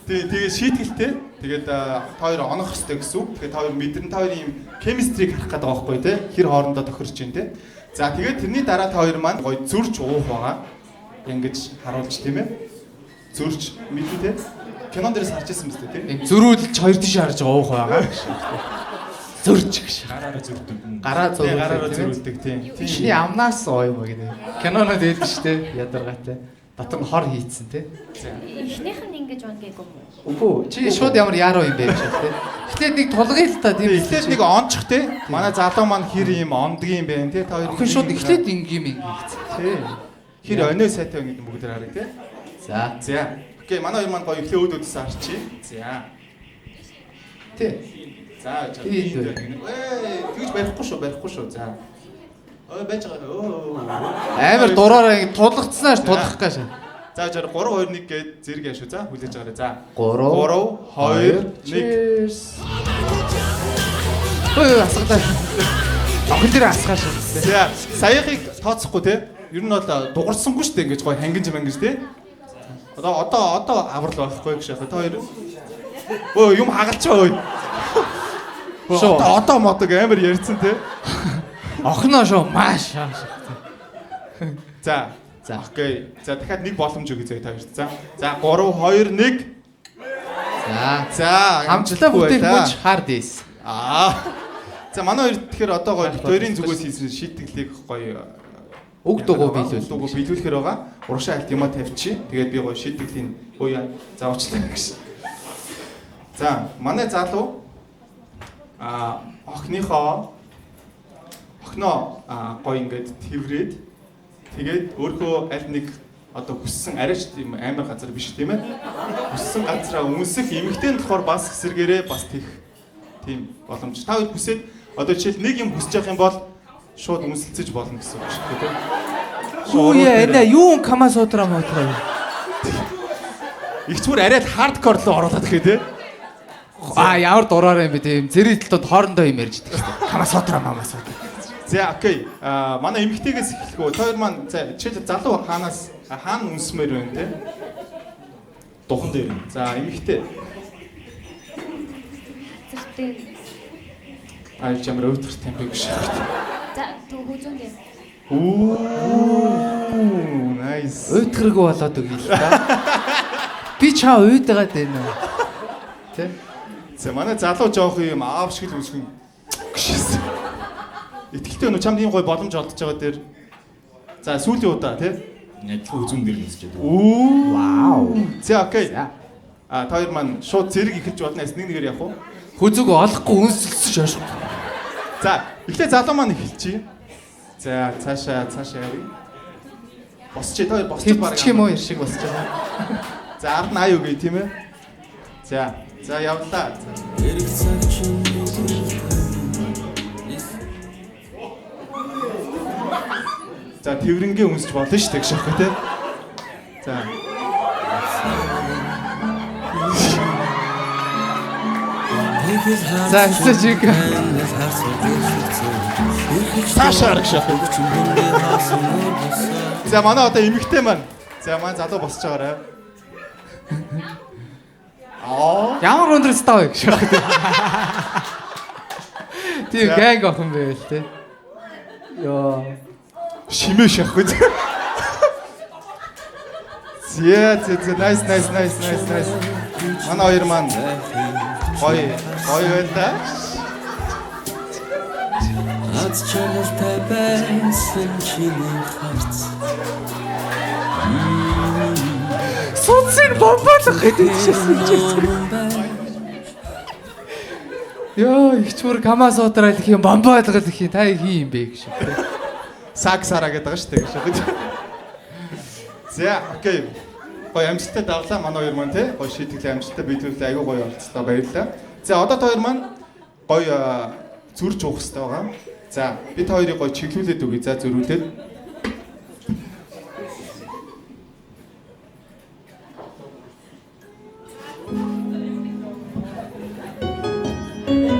Тэгээ шийтгэлтэй. Тэгээд та хоёр онох хэрэгтэй гэсэн үг. Тэгээд та хоёр мэдэрэн та хоёрын юм chemistry-г харах гэдэг байгаа байхгүй тий. Хэр хоорондоо тохирч байна тий. За тэгээд тэрний дараа та хоёр маань гоё зөрж уух байгаа. Ингэж харуулж тийм ээ. Зөрж мэдэн тий. Кинон дээрээс харж ирсэн мэт тий. Зөрүүлж хоёр тийш харж уух байгаа. Зөрж гэж. Гараараа зөрдөг. Гараараа зөрүүлдэг тий. Чиний амнаас ой юм гэдэг. Кинонод ээлж штэ ядаргаатай. Батан хор хийцэн тий. Эхнийх нь ингэж унаг гээгүй юм. Үгүй чи шууд ямар яаруу юм бэ гэж тий. Гэтэ нэг тулгая л та тийм. Эхлээд нэг ончих тий. Манай залуу маань хэр юм ондгийн бэ тий. Та хоёр Охин шууд эхлээд ингийн юм тий. Хэр өнөө сайтай гэдэг бүгд харъя тий. За. За. Окей, манай хоёр маань гоё эхлээ өөдөөдөөс харчи. За. Тий. За. Тэгж барихгүй шүү. За. Байж байгаа. Амар дураараа ингэ тулгацснаар тулах гэж. За 3 2 1 гээд зэрэг яашгүй за хүлээж байгаарай. За 3 2 1. Асгадаа. Охин дээр асгааш. За саяхыг тооцохгүй те. Ер нь бол дугарсангүй шүү дээ ингэж гоё хангиж мангиж те. Одоо аврал байхгүй гэж яхаа та хоёр. Юм хагалчаа ой. Одоо модог амар ярьсан те. Охиноо шоо маш. За. Окей. За дахиад нэг боломж өгье зөө та хоёрт. За 3 2 1. За Хамтдаа бүтээх мөч хард ийс. За манай хоёр тэгэхээр одоо гоё хоёрын зүгээс хийсэн шийтгэлийг гоё Уг дугуй биелүүлэхээр байгаа. Урагшаа алт юмаа тавьчих. Тэгээд би гоё шийтгэлийг за уучлаа гэж. За манай залуу охиноо гоё ингээд тэрврээд тэгээд өөрөө аль нэг одоо хүссэн арайч тийм амар газар биш тийм ээ. Хүссэн газараа үнсэх эмэгтэй нь болохоор бас эсэргээрээ бас тийх тийм боломж. Та хоёр хүсээд одоо жишээл нэг юм хүсэж явах юм бол шууд үнсэлцэж болно гэсэн үг шүү дээ. Хүүе энэ юу камаа суутраа мотраа. Их зүгээр арай л хардкор руу оруулаад гэхээ тийм. Ямар дураар юм бэ тийм зэрэг талд хоорондоо юм ярьж байдаг шүү дээ. Камаа суутраа мамаа суутраа. За окей. Манай эмэгтэйгээс эхлэх үү. Та хоёр маань жишээл залуу хаана үнсмээр байна те? Духан дээр. За эмэгтэй. Зэрэг. Чамраа өтгөр темпэг биш. За түүхүүзүүн дээр. Nice. Уйтгаргүй болоод өгье л та. Би чаа уйдагаад байна. Тэ? За манай залуу жоох юм аав шиг л үсгэн. Итгэлтэй өнөө чамд ийм гой боломж олдож байгаа дээр. За сүүлийн удаа тий. Адилхан үзүүн дээр нүсчээд. Вау. За окей. Та хоёр маань шууд зэрэг эхэлж болно. Нэг нэгээр явах уу? Хүзүг олохгүй үнсэлцэж яаш. За эхлээ залуу маань эхэлчихье. За цаашаа явъя. Босч ээ босч баг. Тэвчих юм уу шиг босч байгаа. За ард нь аюу гээ тийм ээ. За явлаа. За тэрнгээ өмсч болно шүү дээ гэж шахах тий. За. За хэсэг. Цаашаа гэж шахах. За манай одоо эмэгтэй маань. За маань залуу босч байгаарай. Ямар өндөр став гэж шахах. Тийм гэнг охин байл тий. Йоо. Шимээ шахах. Nice. Манай хоёр маань гоё байлаа. Аз чамтай байсан чиний харц. Сүнсээр бомболох гэдэг шээсэн чинь. Йоо, их чур камаа суудрал их юм бомбоолгол их юм. Та хий юм бэ гэж. Саксараа гэдэг байгаа шүү дээ гэж. За, окей. Гоё амжилттай давлаа манай хоёр маань тий. Гоё шийтгэл амжилттай биелүүлээ. Аюу гоё болцлоо баярлалаа. За, одоо та хоёр маань гоё зүрж уух хэрэгтэй байгаа. За, бид хоёрыг гоё чиглүүлээд үгүй. За, зөрүүлээд.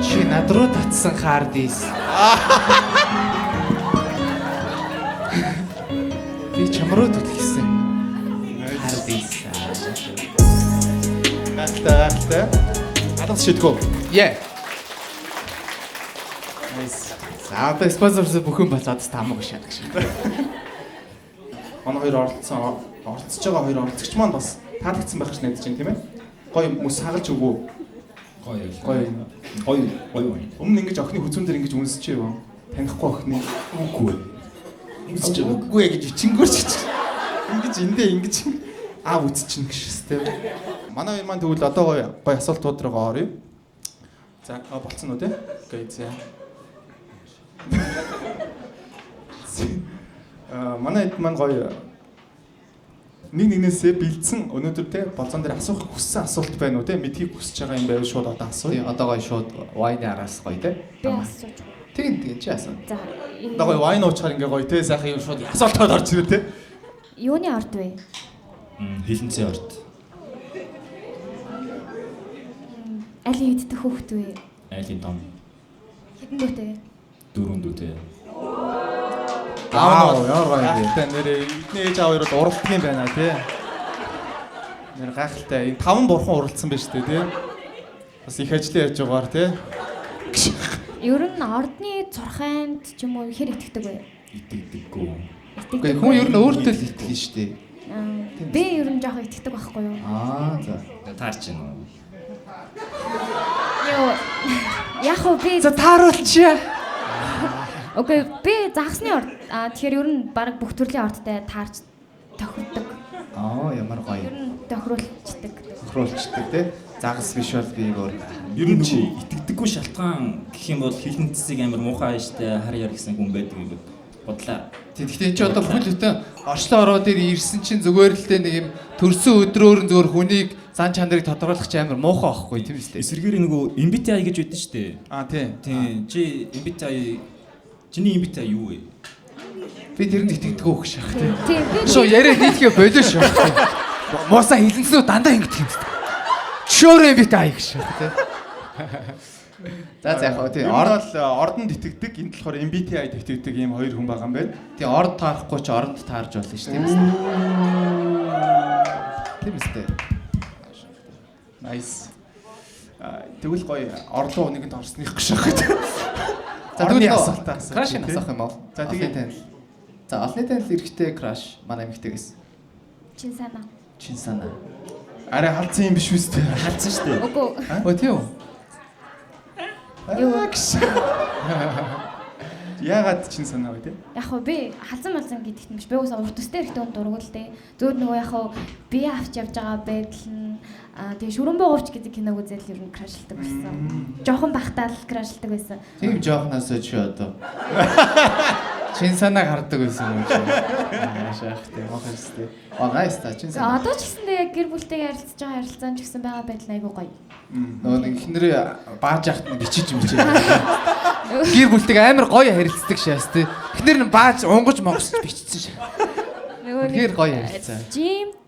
Чи над руу татсан хаардис. Би чам руу түлхсэн. Хаардис. Гахтай. Алгас шийдгөө. Яа. Nice. За одоо спонсорс бүхэн болоод таамаг шаад гэж. Манай хоёр оролцож байгаа хоёр оролцогч маань бас таалагдсан байх гэж найдаж байна тийм ээ. Гоё хүмүүс хагалж өгөө. Гоё. Өмнө ингэж охины хүзүүн дээр ингэж үнсэж яваа. Танихгүй охины. Үгүй. Үнсэж үгүй гэж ичингүүрч гэж. Ингэж эндээ ингэж үзчихнэ гэштэй. Манай хоёр маань тэгвэл одоо гоё асуултууд руугаа оръё. За болцсон уу те? Окей за. Манай хэд маань гоё нэгнээсээ бэлдсэн өнөөдөр те болцон дээр асуух хүссэн асуулт байна уу те мэдхийг хүсэж байгаа юм байвал шууд одоо асууя. Тийм одоо гоё шууд вайны араас гоё те. Би асууж. Тийм чи асуу. За. Одоо гоё вайн уучаар ингээ гоё те сайхан юм шууд асуултад орж ирээ те. Юуны ард вэ? Хилэнцээ орд. Али идэх хөөхт вэ? Айлын том. Хэдэн дүүтэй? 4 дүүтэй. Ямар гоё юм. Тэ нэрээ эдний ээж аав хоёроо уралдаг юм байна тий. Нэр гайхалтай. Энэ 5 бурхан уралдсан байж тээ тий. Бас их ажлын яаж байгаагаар тий. Ер нь ордны зурхайнд ч юм уу хэр итгэдэг вэ? Итгэдэггүй. Үгүй хүн ер нь өөртөө л итгэнэ шүү дээ. Би ер нь жоохон итгэдэг байхгүй юу? За. Таарч байна уу? Йоо. Яг уу би За тааруулчаа. Окей, би загсны орд. Тэгэхээр ер нь баг бүх төрлийн ордтой таарч тохирдог. Ямар гоё. Ер нь тохируулчдаг. Тохируулчдаг тий. Загас биш бол би өөр. Ер нь чи итгэдэггүй шалтгаан гэх юм бол хилэнцсийг амар муухай штэ хар яар гэсэн хүн байдаг юм бодлаа. Тэгэхдээ чи одоо бүхэл бүтэн орчлон ороо дээр ирсэн чинь зүгээр л тэ нэг юм төрсөн өдрөөр нь зүгээр хүнийг зан чанарыг тодорхойлох чи амар муухай байхгүй тийм үстэй. Эсвэргээр нөгөө MBTI гэж байдсан штэ. Тийм. Чи MBTI чиний MBTI юу вэ? Би тэрэнд итгэдэггүй хөөх шах тий. Тийм би Шо яриа нийлхээ болоо шүү. Муусаа хилэнснүү дандаа ингэдэг юм. Чөөрөө бит ай гэж тий. За яг хоо тий. Ордонд итгэдэг, энэ болохоор MBTI-д итгэдэг ийм хоёр хүн байгаа юм байна. Тий орд таарахгүй ч оронд таарж болно шүү тийм үстэй. Тийм үстэй. Nice. Тэгвэл гоё орлоо нэгэнт орсных гэж шахах. За Орны тэгвэл асуултаа крашын асуух юм уу? За тэгээ тань. За олны танил эрэхтэй краш манай эмэгтэйгээс. чин санаа. Чин санаа. Арай халдсан юм биш үстэй. Халдсан штэ. Үгүй. Өө тийм үү? Яагаад чин санаа вэ те? Яг уу би халзан гэдэгт юм биш. Би уусаа урт төстэй хэрэгтэй дургуул дээ. Зөвөр нөгөө яг уу бие авч явж байгаа байдал нь тэгээ шүрэнбэ говч гэдэг киног үзэл ер нь крашилдаг байсан. Жохон бахтаал крашилдаг байсан. Тийм жоохноос чи одоо. Чин санаа гардаг байсан юм чи. Шахтай мохорстэй. Гайс та чин За санаа. одоо ч гэсэндээ яг гэр бүлтэйгээ харилцаж байгаа харилцаанд ч гэсэн байгаа байдал айгүй гоё. Нөгөө нэг ихнэрээ бааж яхад нь бичиж юмчээ. Гэр бүлтэйг амар гоё харилцдаг шээс тий. Ихнэр нь бааж унгаж монгосч бичсэн шээ. Нөгөө Гэр гоё харилцаа.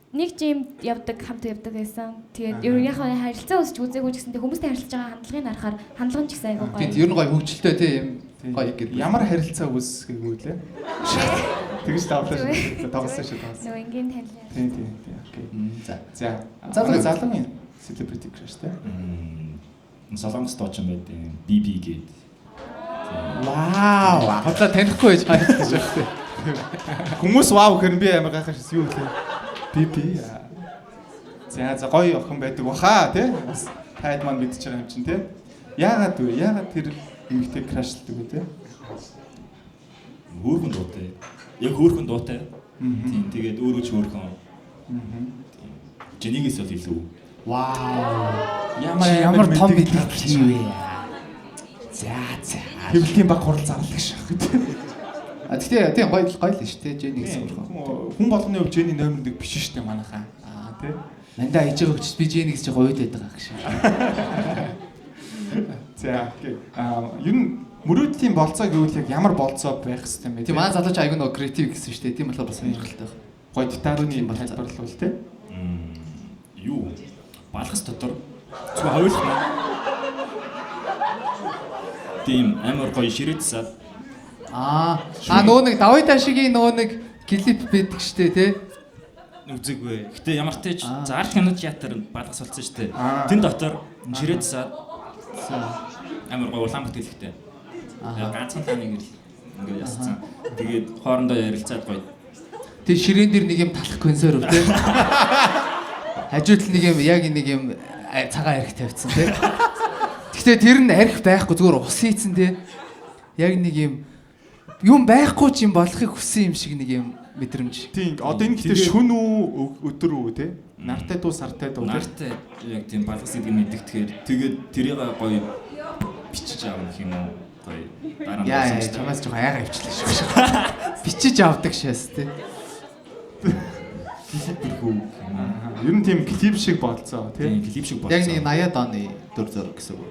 Нэг жим явдаг хамт явдаг байсан. Тэгээд ер нь яг харилцаа үсч үзээгүй ч гэсэндээ хүмүүстэй харилцаж байгаа хандлагыг харахаар хандлага нь ч гэсэн айгүй гоё. Бид ер нь гоё хөгжилтэй тий юм. Гоё гэр. Ямар харилцаа үүсгэв лээ? Тэгэж тавлаа шүү. Тоглосон шүү тоглосон. Нөгөө ингийн танил. Тийм. Окей. За. За. Залуугийн celebrity crush те. Солонгос дооч юм байдیں۔ BB гээд. Вау. Хотлоо танихгүй байж хайртай шүү. Хүмүүс вау гэх нь би амар гайхаж юу лээ. Би. За гоё охин байдаг баха тий. Бас тайд маань мэдчихэж байгаа юм чинь тий. Яагаад тэр эмэгтэй крашлдаг вэ тий? Хөөрхөн дуутай. Яг хөөрхөн дуутай. Тийм тэгээд өөрөө ч хөөрхөн. Женигээс бол илүү. Вау. Ямар том мэдээлэл вэ? За. Хэвлэлийн баг хурал зарлаг шах тий. А тэгтээ тийм гоё л шүү дээ. Жэний гэсэн үг. Хүн болгоны хувьд Жэний номер 1 биш шүү дээ манайхаа. Тий. Мандаа ээж байгаа хүч би Жэний гэж гоё байдаг байгаа гэж. За окей. Ер нь мөрөөдлийн болцоо гэвэл яг ямар болцоо байх хэвээр юм бэ? Тийм манай залууч айгүй нөгөө креатив гэсэн шүү дээ. Тийм болохоор бас сонирхолтой байна. Гоё деталийн тайлбарлал тий. Юу? Балгас дотор зөв хойлох. Тийм амар гоё ширээдсаад. Нөгөө нэг давай ташигийн нөгөө нэг клип байдаг шүү дээ тий. Үзэгвэ. Гэтэ ямар ч тач заарх кино театр балгас болсон шүү дээ. Тэн дотор ширээдсаад амар гоё улаан бүтээлхтэй. Ганцхан таныг ингээд ясцсан. Тэгээд хоорондоо ярилцаад гоё. Тэг ширээн дээр нэг юм талах консерв тий. Хажууд нэг юм яг нэг юм цагаан арх тавьчихсан тий. Гэхдээ тэр нь арх байхгүй зүгээр ус хийцэн тий. Яг нэг юм байхгүй ч юм болохыг хүссэн юм шиг нэг юм мэдрэмж. Тийм. Одоо энэ гэхдээ шүн үү өдөр үү тий? Нартай дуу сартай дуу. Нартай яг тийм балгас гэдэг нь мэддэгтгэхээр тэгээд тэрийг гоё бичиж авах юм уу? Гоё дараа нь Яа, чамаас жоо аяга авчлаа шүү. Бичиж авдаг шээс тий. Ер нь тийм клип шиг болцоо тий. Клип шиг болцоо. Яг нэг 80-аад оны дүр зураг гэсэн үг.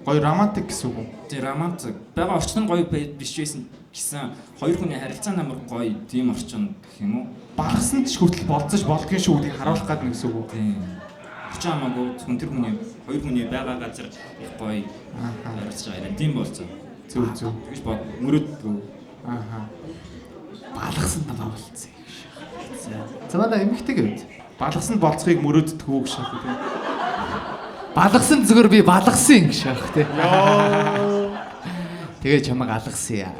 Гоё романтик гэсэн үг. Тэр романтик байгаа орчин гоё биш байсан гэсэн хоёр хүний харилцаа амар гоё тийм орчин гэх юм уу? Багсанд ч хүртэл болцож болдгийн шүү гэдгийг харуулах гэдэг нэг гэсэн үг. Тийм. Орчин хамаагүй хүн тэр хүний хоёр хүний байгаа газар их гоё харилцаж байгаа юм. Тийм болцоо. Зүг. Тэгэж бод мөрөдөө. Балгасан даа болцсон юм шиг. За манай эмэгтэй гэвд. Балгасанд болцохыг мөрөөддөг үү гэж шахах тий. Балгасан зүгээр би балгасан юм шиг шах тий. Тэгээ чамайг алгасан яа.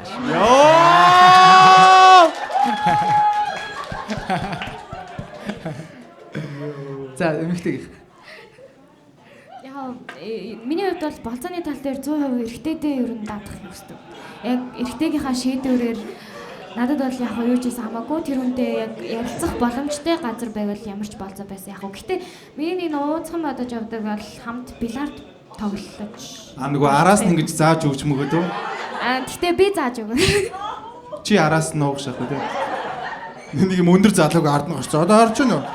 За эмэгтэй гэх. Яг миний хувьд бол болцооны тал дээр 100% эрэгтэйдээ ер нь даадах юм хэвчээ. Яг эрэгтэйгийнхаа шийдвэрээр надад бол яг юу ч гэсэн хамаагүй тэр хүнтэй яг ярилцах боломжтой газар байвал ямар ч болцоо байсан яг. Гэхдээ миний нэг нууцхан бодож явдаг бол хамт бильярд тоглож. Нөгөө араас нь ингэж зааж өгч мөгөөд үү? Гэхдээ би зааж өгнө. Чи араас нь уух шахах тий. Нэг юм өндөр залууг ард нь гарч. Одоо орж байна уу?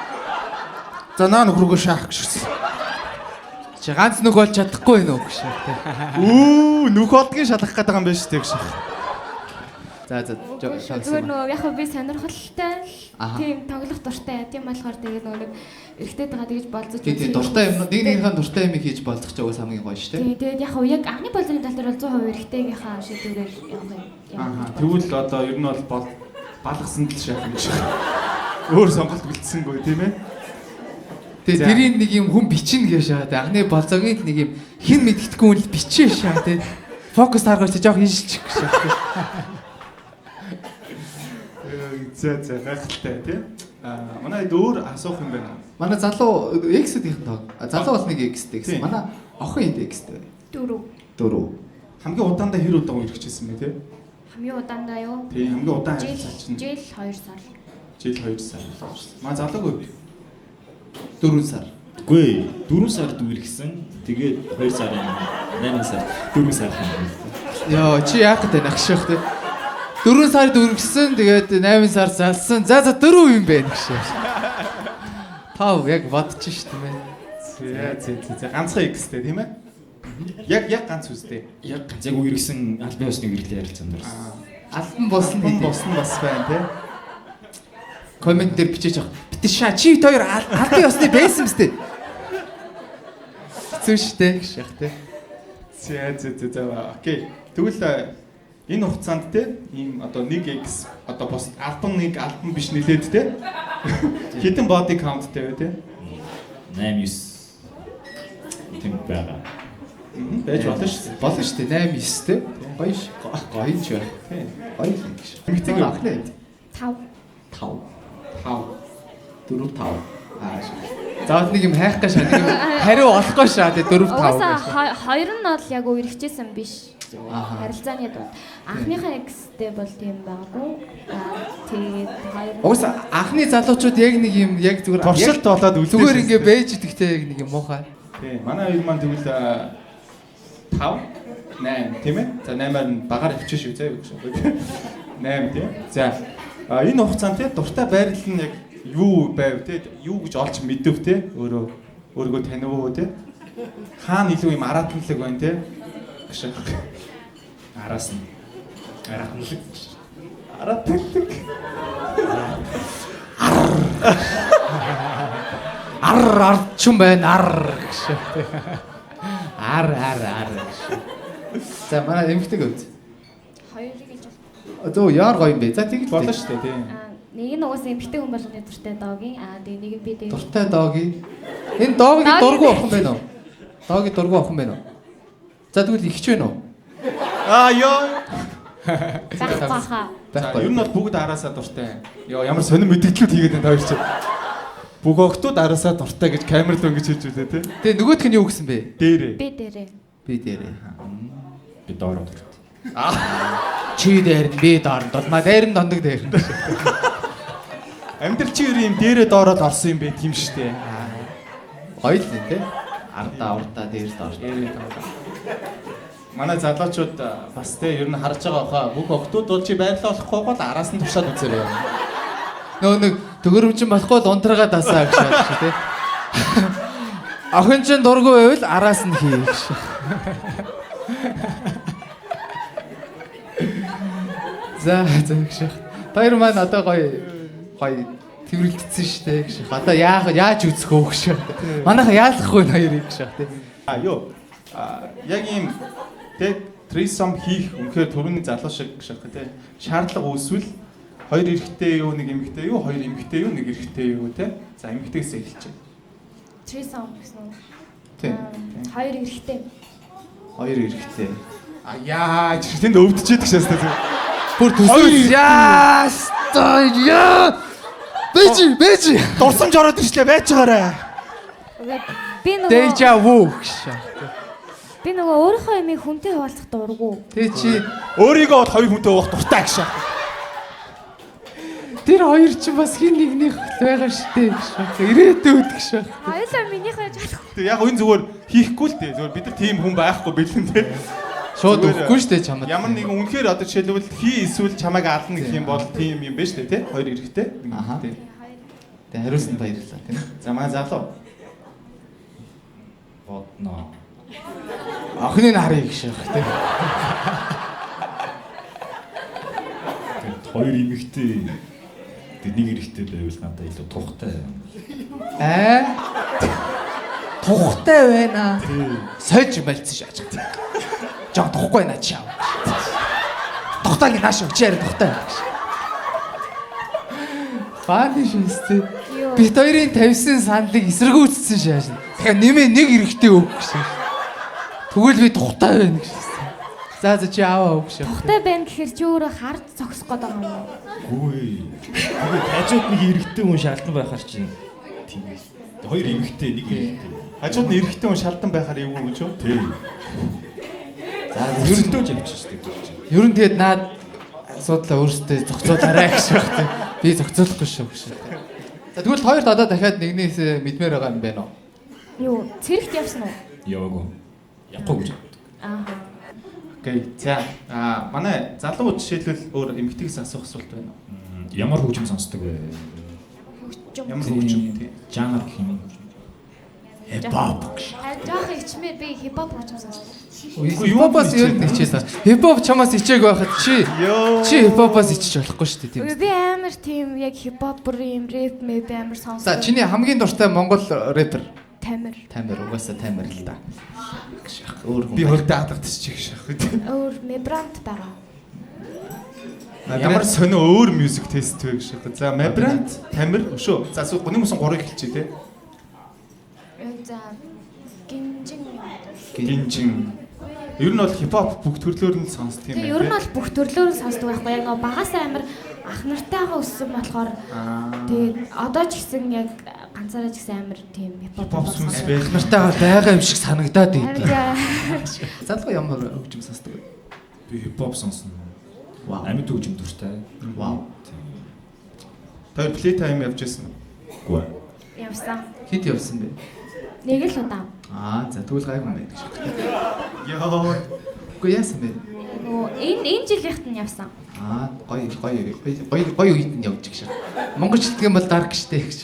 За наа нөхрөгөө шаах гэж. Чи ганц нүг болж чадахгүй нөө гэж шах тий. Нүх олдгийн шалгах гэдэг юм байна шүү дээ гэж. За зүгээр нөгөө яг би сонирхолтой тийм тоглох дуртай. Тийм болохоор тэгээд нөгөө эрэгтэйтэйгээ тэгж болцож тийм дуртай юм нэг нэгнийхээ дуртай юм хийж болцох ч уус хамгийн гоё шүү дээ. Тийм тэгээд яг анхны болцооны тал дээр бол 100% эрэгтэйгийнхаа шийдвэрээр явах юм. Тэгвэл одоо ер нь бол балгасан л шаах юм шиг. Өөр сонголт бэлдсэнгүй тийм ээ. Тэгээ тэрийн нэг юм хүн бичнэ гэж шаа. Анхны болцоогийн нэг юм хэн мэддэхгүй хүн л бичээ шаа тий. Фокус таргаж жоох хийшчих гэж шаа. За гайхалтай тий. Манай өөр асуух юм байна. Манай залуу X-ийн тоо. Залуу бол нэг X-тэй гэсэн. Манай охин энд X-тэй. 4. Хамгийн удаандаа хэр удаа ирчихсэн бэ тий? Хамгийн удаандаа юу? Тий, хамгийн удаан харилцаа чинь жил 2 сар. Жил 2 сар. Манай залууг 4 сар. Үгүй 4 сард үргэлжсэн. Тэгээд 2 сарын 8 сар 4 сар. Йоо чи яах гэдэг нах ших тий. 4 сард үргэсэн. Тэгээд 8 сар залсан. За 4 юм байна гэж. Тав яг бодчих ш тийм ээ. За ганцхан X-тэй тийм ээ. Яг ганц үстэй. Яг үргэсэн албан ёсны хэрэглээ ярилцсан дээрс. Албан болсон бас байна тий. Коммент дээр бичиж авах. Битээ чи хоёр албан ёсны байсан мэт. Хэцүү штэй гэж яг тий. За окей. Тэгвэл энэ хугацаанд те ийм одоо 1x одоо бос альбан биш нилээд те хэдэн body count те 8 9 тийм байгаа. Байж болно шүү дээ. 8 9 те. Гоё ш. Гоё ч байна. Тийм. Гоё л гэж. Эмэгтэйг ахна. 5. 4 5. За нэг юм хайх гэж нэг юм хариу олохгүй шаа те 4 5. Угаасаа хоёр нь бол яг үргэжсэн биш. Харилцааны дунд. Анхныхаа X-тэй бол тийм байгаагүй. Тэгээд хоёр. Угаасаа анхны залуучууд яг нэг юм яг зүгээр туршилт болоод үлдээ. зүгээр ингээ бэж идэгтэй яг нэг юм муухай. Тийм. Манай хоёр маань тэгвэл 5 8 тийм ээ. За 8-аар нь багаар авчих шүү заа юу гэж. 8 тийм. За энэ хугацаанд те дуртай байрлал нь яг юу байв те юу гэж олж мэдв те өөрийгөө танив уу те хаана илүү юм аратналаг байна те гэж Араас нь аратналаг Арчун байна гэж. Ар. За манай эмэгтэй гүз. Хоёрыг гэж. Өө яар гоё юм бэ. За тэгж болно шүү дээ тийм. Нэг нь угаасаа эмхтэй хүн болгоны дуртай доогийн. Тэгээ нэг нь би дээр. Дуртай доогийн. Энэ доогийн дургу охин байна уу? Доогийн дургу охин байна уу? За тэгвэл ихч байна уу? Ёо. Баха. За ер нь бол бүгд араасаа дуртай. Ёо ямар сонир мэдээлэлүүд хийгээд байна хоёр чинь. Бүх октод араасаа дуртай гэж камерд өнгөж хэлж үлээ те. Тэгээ нөгөөх нь юу гэсэн бэ? Дээрээ. Би дээрээ. би доороо. Чи дээр нь би доорн дулмаа дээр нь дондог дээр. Амьдрал чи ер юм дээрээ доороод орсон юм бэ тийм штэ. Гоё л нэ те. Ардаа дээр доор. Манай залуучууд бас те ер нь харж байгаа хаа бүх октод бол чи байрлал болохгүй бол араас нь тушаад үзээрэй. Нөө нэг төгөрөмчин болохгүй л унтраагаа дасаа гэж шат те. Охин чин дургу байвал араас нь хий гэж. За гэж. Баяр маань одоо гоё тэрвэрлэгдсэн шүү дээ гэж. Одоо яаж үзэх вэ гэж. Манайха яалахгүй хоёрыг гэж те. Юу. Яг ийм тэг трисом хийх үнэхээр төрөний залуу шиг гэж те. Шаардлага үүсвэл хоёр эрэгтэй юу нэг эмэгтэй юу хоёр эмэгтэй юу нэг эрэгтэй юу те. За эмэгтэйгээс эхэлчихэ. Трисом гэсэн үү? Тийм. Хоёр эрэгтэй. Хоёр эрэгтэй. Яа, тэнд өвдөж идэх шээс те. Бүр төсөө яа. Бэжи. Дурсамж ороод ирлээ байж байгаарэ. Би нөгөө Deja vu гэж. би нөгөө өөрийнхөө ямиг хүнтэй хуваалцах дурггүй. Тэ чи Өөрийгөө бол хоёр хүнтэй уух дуртай гэж. тэр хоёр ч бас хин нэгнийх байгаа штэ гэж. Ирээдүйд гэж. Аюулаа минийх байж болох. Тэг яг энэ зүгээр хийхгүй л дээ. Зүгээр бид нар тийм хүн байхгүй бэлэн те. Шууд өгөхгүй штэ чамд. Ямар нэгэн үнэхээр одоо жишээлбэл хий эсвэл чамайг ална гэх юм бол тийм юм байна штэ те. Хоёр эрэгтэй. Аха. Тэ хариулсан баярлалаа тийм. За манай залуу. Бодно. Охины нь харъя гэж байна тийм. Хоёр эмэгтэй нэг эрэгтэй байвал надад илүү тухтай. Тухтай байна. Сойж мэлцэн шааж. Жоо тухгүй байна чи яа. Тухтайг нааш өгч яарэ тухтай. Фаны шүнстэй. Бит хоёрын тавьсан саналыг эсэргүүцсэн шааш. Тэгэхээр нэмээ нэг эрэгтэй өг гэсэн. Тэгвэл би тухтай байна гэсэн. За чи аваа өг шээ. Тухтай байна гэхээр чи өөрөө хард зогсох гээд байгаа юм уу? Үгүй. Тэгээд хажууд нэг эрэгтэй хүн шаалдан байхаар чинь тийм. Хоёр эмэгтэй нэг эрэгтэй. Хажууд нь эрэгтэй хүн шалдан байхаар юу гэж юу? Тийм. За Ерөнтөөж явчихсан шүү дээ. ер нь тэгээд наад асуудлаа өөрсдөө зохицуулаарай гэж байна. Би зохицуулахгүй шүү гэж. За тэгвэл хоёрт одоо дахиад нэгнээс мэдмээр байгаа юм байна уу? Юу, цэрэгт явсан уу? Яваагүй. Явахгүй гэж. Аа. Окей. За манай залуу жишээлбэл өөр эмэгтэйгээс асуух асуулт байна уу? Ямар хөгжим сонсдог вэ? Ямар хөгжим тий? Жанр гэх юм. Хипхоп. Жоох ичмээр би хипхоп хөгжим сонсдог. Хипхопоос ер нь хичээлээ. Хипхоп чамаас ичээг байхад чи хипхопоос ичиж болохгүй шүү дээ тийм. Би амар тийм яг хипхоп бүр юм рэп мэд амар сонсдог. За чиний хамгийн дуртай монгол рэпер Тамир. Тамир угаасаа Тамир л да. Өөр хүн. Би хөлдөө хадагдчих шах. Өөр Мебрант байгаа. Ямар сонио өөр мьюзик тест вэ гэж шах. За Мебрант, Тамир шүү. За гүний мөсөн 3-ыг хэлчихье те. За гинжин. Гинжин. Ер нь бол хипхоп бүх төрлөөр нь сонсдог юм байна. Ер нь бол бүх төрлөөр нь сонсдог байхгүй яг нөгөө багасаа амар ах нартайгаа өссөн болохоор тэгээд одоо ч гэсэн яг ганцаараа ч гэсэн амар тийм хипхоп сүнс байх. Нартайгаа байгаа юм шиг санагдаад идэв. Залуу ямар хөгжим сонсдог вэ? Би хипхоп сонсно. Вау. Амьд хөгжим дуртай. Вау. Тэр плей тайм явж байсан уу? Үгүй. Явсан. Хэд явсан бэ? Нэг л удаа. За тэгвэл гайгүй юм байна гэж. Яа. Үгүй яасан бэ? Энэ жилийнх нь явсан. Гоё үед нь явж гişэ. Монгол хэлдэг юм бол дарк штэ гэж.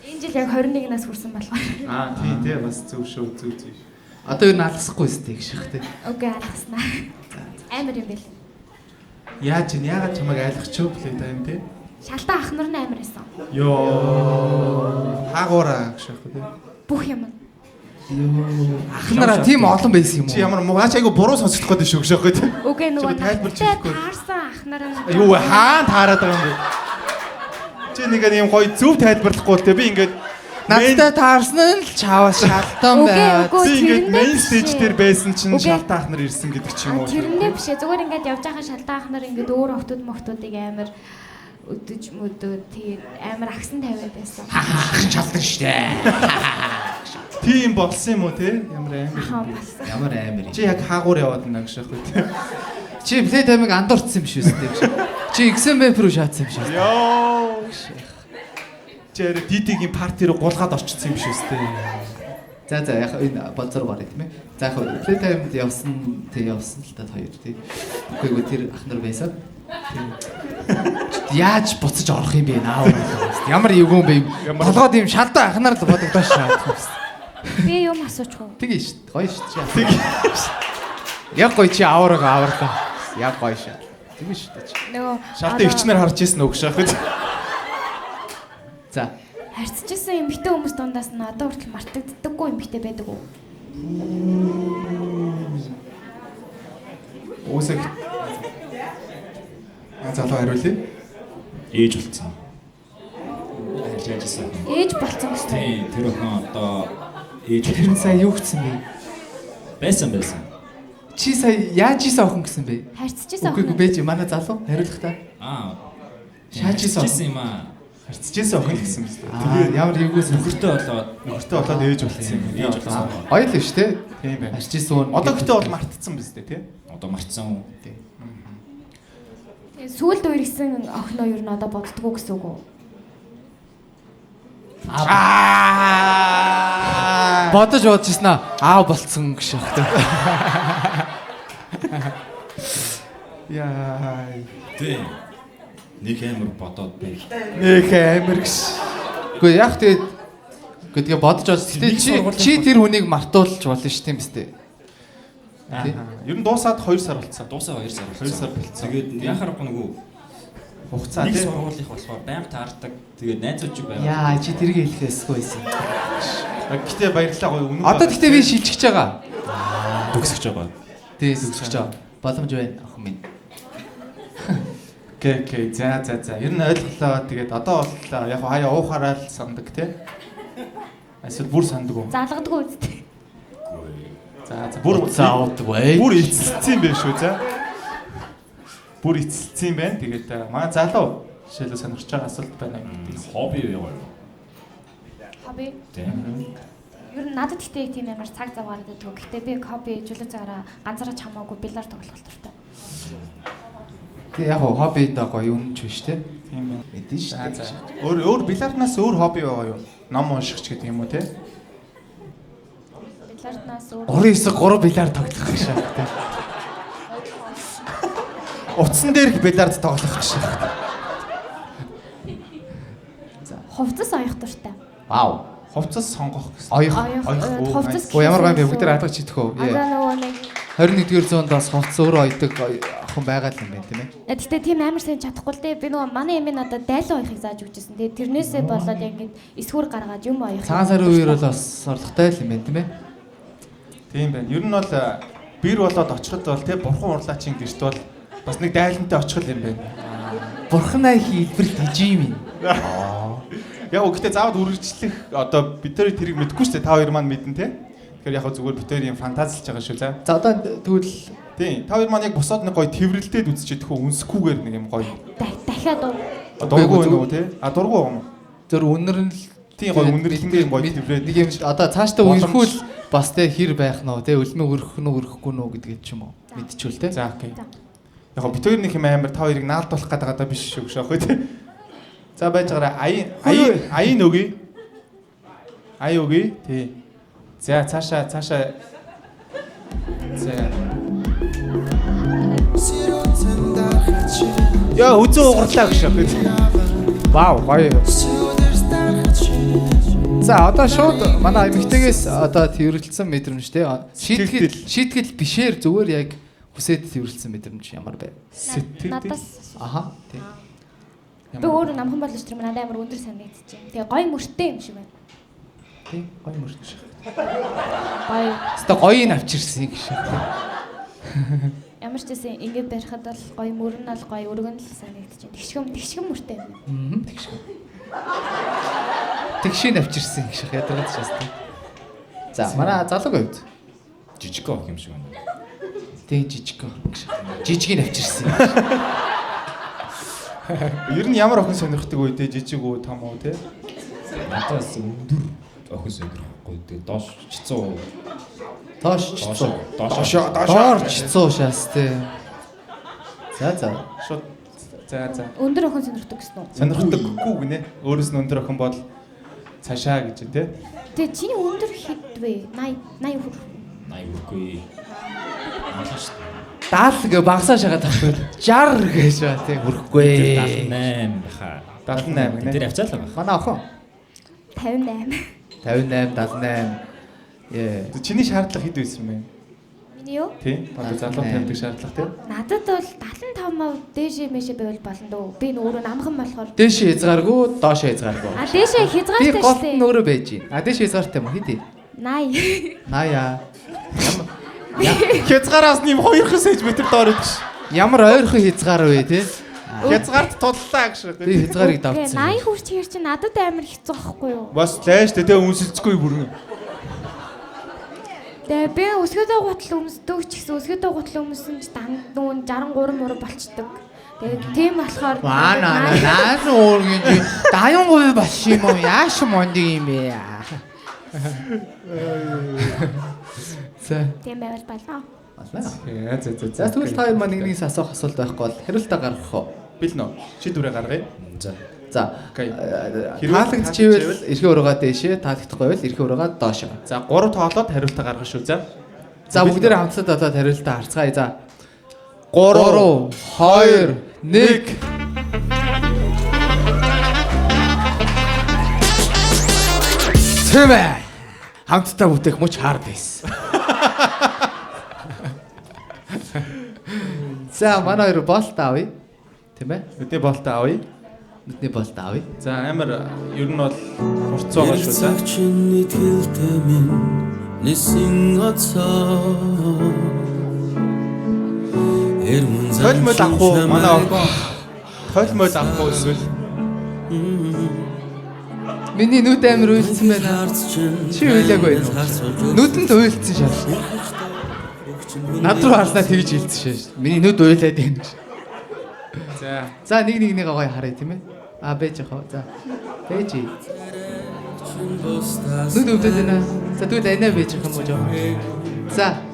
Энэ жил яг 21 нас хүрсэн болохоор. Тий бас зөв шүү зөв. Одоо юу наалсахгүй сте гэж те. Окей алгаснаа. Амар юм бэл. Яаж яагаад чамайг айлгач юу плей тайм те? Шалтаа ах нар нь амар байсан. Йоо. Хаагуураа гэж шах те. Бүх юм. Ах нараа тийм олон байсан юм уу? Чи ямар муугаач айгу буруу сонсох гээд шүү гэж шах те. Үгүй нөгөө тайлбарч хэлэхгүй. таарсан ах нараа. Юу хаан таарад байгаа юм бэ? Чи нэг юм гоё зөв тайлбарлахгүй те би ингээд надтай таарсан нь л чаваас шалтгаан байгаад. Би ингээд main stage дээр байсан чинь шалтаа ах нар ирсэн гэдэг ч юм уу. Тэрнээ бишээ зүгээр ингээд явж байгаа шалтаа ах нар ингээд өөр охтууд мохтуудыг амар өдөж мөдөө тэгээд амар агсан тавиад байсан. Ах шалтгаан штэ. Тийм болсон юм уу те? Ямар амар. Ямар амар. Чи яг хаагуур яваад байна гэж шах үү те. Чи плей таймыг андуурцсан юм шүү дээ. Чи XMF руу шаацсан юм шүү. Йоо. Чи дидигийн парти руу гулгаад орчихсон юм шүү дээ. За яг энэ болцоор гараа тийм ээ. За яг плей таймд явсан л та хоёр тийм. Үгүй тэр ах нар байсан. Яаж буцаж орох юм бэ наа. Ямар эвгүй юм бэ? Толгойд юм шалдаа ах нар л бодогдоо шаардсан. Би юм асуучих уу? Тэгээ шүү дээ. Гоё шүү дээ. Яг гоё чи аваарлаа. Яг гоё шаа. Тэгээ шүү дээ. Нөгөө шалтаа өвчнөр харж ийсэн үг шах. За. Харьцажсэн эмэгтэй хүмүүс дундаас нь одоо хүртэл мартагддаггүй эмэгтэй байдаг уу? Уусаг. Залуу хариулъя. Ээж болцсон. Харьцажсэн. Ээж болцсон гэсэн. Тийм, тэр охин одоо ээж Тэр нь сая юу гэсэн бэ? байсан. Чи сая яаж ийсэн охин гэсэн бэ? Харьцажсэн Үгүй охин. бэж манай залуу хариулах та. Шааж ийсэн юм аа. Харьцажсэн охин гэсэн юм. Тэгээд ямар эвгүй Нөхөртэй болоод ээж болсон юм. Ээж болсон. Гоё л шүү дээ. Тийм байна. Харьцажсэн уу? Одоо гэтээ бол мартцсан биз дээ тий? Одоо мартсан. Сүүлд үерсэн охиноо юу н одоо боддгоо гэсэн үг үү? Бодож бодчихснаа аав болцсон гэж байна. Яа. Тийм. Нэг амар бодоод бай. Нэг амар гэж. Үгүй яг тэгээ бодож бодчихсон. Чи тэр хүнийг мартуулж болно шүү тийм биз дээ. Ер нь дуусаад 2 сар болцсон. Дуусаа 2 сар 2 сар болцсон. Тэгээд яхаарахгүй нөгөө хугацаа нэг тий. сургуулийнх болохоор байнга таардаг. Тэгээд найзууд ч байгаа. Яа чи тэрийг хэлэхээсгүй байсан. Гэтэ баярлалаа гоё үнэн. Одоо тэгтээ би шилжиж байгаа. Төгсөж байгаа. Тий төгсөж байгаа. Боломж байна охин минь. Окей. За. Ер нь ойлголоо. Тэгээд одоо бол яг хаяа уухаараа л сандаг тий. Эсвэл бүр сандаг уу? Залгадаггүй үстэй. За бүр заавдаггүй. Бүр эцэлсэн юм байна шүү за. Бүр эцэлсэн юм байна. Тэгээд манай залуу жишээлбэл сонирхож байгаа асуулт байна гэдэг. Хобби юу вэ? Хобби. Тийм. Ер нь надад ихтэй тийм амар цаг зав гараад байдаг. Гэхдээ би хобби жилийн цагаараа ганцаараа хамаагүй бильярд тоглох туфтаа. Тэг яг хобби даа гоё үнэн ч биш те. Тийм байна. Мэдэн шүү дээ. Өөр бильярднаас өөр хобби байгаа юу? Ном унших ч гэдэг юм уу те? Бильярднаас өөр 3-9-3 бильярд тоглох гэж байна те. Утсан дээрх бильярд тоглох гэж. Хувцас оёх дуртай. Вау. Хувцас сонгох гэсэн. Оёх. Хувцас. Ямар гоо бүгд тэр алгаж идэх үү? Одоо нөгөө нэг 21-р зуундаас хувцас өөрөө ойдог охин байгаа юм байна тийм ээ. Гэхдээ тийм амар сайн чадахгүй л дээ. Би нөгөө манай эмээ надад дайлан оёхыг зааж өгчээсэн. Тэгээд тэрнээсээ болоод яг ингэ эсвэр гаргаад юм оёх. Цагаан сарын үеэр бол бас орлоготой л юм байна тийм ээ. Тийм байна. Ер нь бол бэр болоод очиход бол тий бурхан урлаачин гэрт бол бас нэг дайлантай очих юм байна. Бурхнаа хийлбэр дижим юм. Яг гэхдээ заавал үргэлжлэх одоо бид тэр тэрийг мэдэхгүй шүү дээ. Та хоёр маань мэднэ тий. Тэгэхээр яг зүгээр бид тэр юм фантазилж байгаа шүү лээ. За одоо тэгвэл тий. Та хоёр маань яг босоод нэг гоё тэрвэрлдээд үзчихэдэг хөө үнсэхгүйгээр нэг юм гоё. Дахиад Дургу байна уу тий? Дургу юм. зөөр үнэр нь л Тийм гоё үнэрлэнгийн гоё тэрврээд нэг юм одоо цаашдаа үерхүүл бас те хэр байх нь те өлмө өрөх нь өрөхгүй нь гэдэг ч юм уу мэдчихвэл те. За окей. Яг бид хоёр нэг юм амар та хоёрыг наалдуулах гэдэг одоо биш шүү шахах тий. За байж байгаарай. Аян өгье. Аян өгье. Тий. За цаашаа. За. Яа үзэн угарлаа гэж шахах. Вау, гоё. За одоо шууд манай эмэгтэйгээс одоо тэрвэрлсэн мэдрэмж те. Шийтгэл бишээр зүгээр яг хүсээд тэрвэрлсэн мэдрэмж ямар бэ? надаас Аха. Тийм. би өөрөө намхан болж тэр надад амар өндөр санагдчихэв. Тэгээ гоё мөртэй юм шиг байна. Тийм, гоё мөрч. Гоё. Хэвээ гоёыг авчирсан гэж. Ямар ч гэсэн ингэж барихад бол гоё мөрн бол гоё өргөн л санагдчихэв. Тэгшгэн мөртэй юм. Тэгшин авчирсан гэж ядаргаад шээс тийм. За манай залуугийн хувьд Жижиг ох юм шиг байна. тийм жижиг гэж. Жижигийг авчирсан. Ер нь ямар охин сонирхдаг үү те жижиг үү том уу те? Надаас өндөр охин сонирхгүй. Тэгээ доош чицүү. Доош чицүү шээс тийм. За. Шууд за. Өндөр охин сонирхдаг гэсэн үү? Сонирхдаггүй гинэ. Өөрөөс нь өндөр охин бол цаашаа гэж те. Тэгээ чиний өндөр хэд вэ? 80 хүрэх. 80 хүрхгүй. Малш. 70 гэ багсаа шагаад авах. 60 гэж ба тийм хүрхгүй. 78 баха. 78 гинэ. Тэр авчаалаа баха. Манай охин 58. 78. Яа. Чиний шаардлага хэд байсан бэ? Миний юу? Тийм. Одоо залуу тавьдаг шаардлага тийм. Надад бол 75% дээшээ мэшээ байвал болно дөө. Би өөрөө намхан болохоор. Дээшээ хязгааргүй, доошоо хязгааргүй. А дээшээ Би хязгаартай гол шүү нь дээ. өөрөө байж байна. А дээшээ хязгаартай юм хэдий? 80. 80. Хязгаараас нэм 2 см доор идэж. Ямар ойрхон хязгаар вэ те? Хязгаарт туллаа гэж. Би хязгаарыг Тэгээ давцсан. 80 хүрч хэр чи надад амар хэцүү байхгүй юу? Бас лайш тэ үнсэлцгүй бүрэн. Тэгээ би өсгөөдөө гутал өмсдөг ч гэсэн өсгөөдөө гутал өмсөн ч данд нүүн 63 мөр болчдөг. Тэгээ тийм болохоор Наас өөргөн чи 80% бас юм уу? Яаш мондиг юм бэ? За. тийм байвал болоо. За тэгвэл та хоёр маань нэгнээс асуух асуулт байхгүй бол хариултаа гаргах уу? Бил нөө. Шийдвэрээ гаргая. За. За. Окей. Таалагдчихвэл эрхээ ураагаа дээшээ, таалагдахгүй байвал эрхээ ураагаа доошоо. За 3 тоолоод хариултаа гаргах шүү. За. За бүгдээрээ хамтдаа одоо хариултаа харцгаая. За. 3 2 1 Тэвэ. Хамтдаа бүтээх мөч хаард байсан. За манай хоёр болт авъя. Тийм ээ? Өдөө болтоо авъя. Нүдний болт авъя. За амар ер нь бол хурц байгаа шүү. За. чиний тэлтэй минь нисэн оцоо Тойл мөл авах уу? Манай охин. Тойл мөл авах уу эсвэл Миний нүд амир уйлсан байна. Чи уйлаагүй юу? Нүдэнд уйлсан шал. Над руу харснаа тэгж хэлсэн шээ. Миний нүд уйлаад байна. За нэгнийгээ гоё харъя тийм ээ. А бэж яах вэ? За. Бэж. Нүд өвдөд байна. За тэгвэл анаа бэж яах юм уу жоо.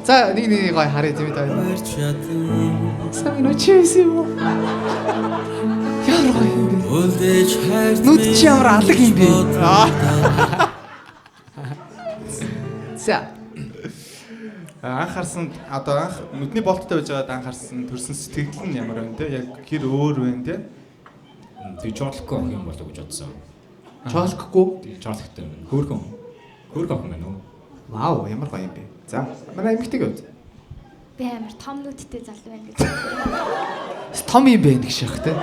За нэгнийгээ гоё харъя тийм ээ. Сайн нүчээс юм. Яар гоё юм бэ? Нүд чи ямар алга юм бэ? За. Анхаарсан одоо анх нүдний болттой байж байгаад анхаарсан төрсэн сэтгэл нь ямар байна те? Яг хэр өөр байна те? Би чорлохгүй ах юм болоо гэж бодсон. Чоолохгүй. Чорлогтой юм. Хөөрхөн охин байна уу? Вау, ямар гоё юм бэ. За, манай эмэгтэйг үү? Би амар том нүдтэй залуу байна гэж. Том юм бэ гэх шиг те.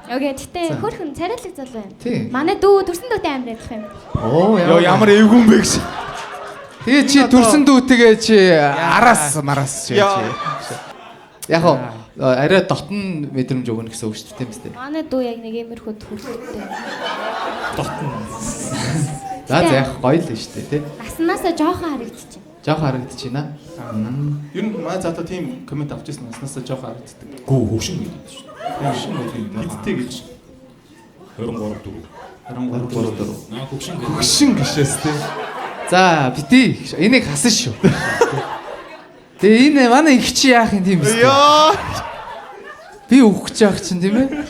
Окей, гэтээ хөрхөн царайлаг залуу байна. Тий. Манай дүү төрсөн дүүтэй амар адилхан юм. Оо, Йоо ямар эвгүй юм бэ гэж. Тэгээ чи төрсөн дүүтэйгээ чи араас мараас чи. Яг уу арай дотн мэдрэмж өгнө гэсэн үг шүү дээ, тийм үстэй. Манай дүү яг нэг иймэрхүү төрөлтэй. За яг гоё л шүү дээ, тий. Наснаасаа жоохон харагдчих. Жохон харагдчихна. Ер нь маа заатаа тийм комент авч ирсэн наснасаа жоохон харагддаг. Гүү хөвшин гэдэг шүү дээ. Хөвшин гэдэг Хиттэй гэж. 23 4. 23 4. Наа хөвшин гэдэг. Хөшин гişээс те. За бити энийг хасан шүү. Тэгээ энэ манай их чи яах юм тийм үстэй. Йоо. Би өгөх гэж яах чинь тийм ээ.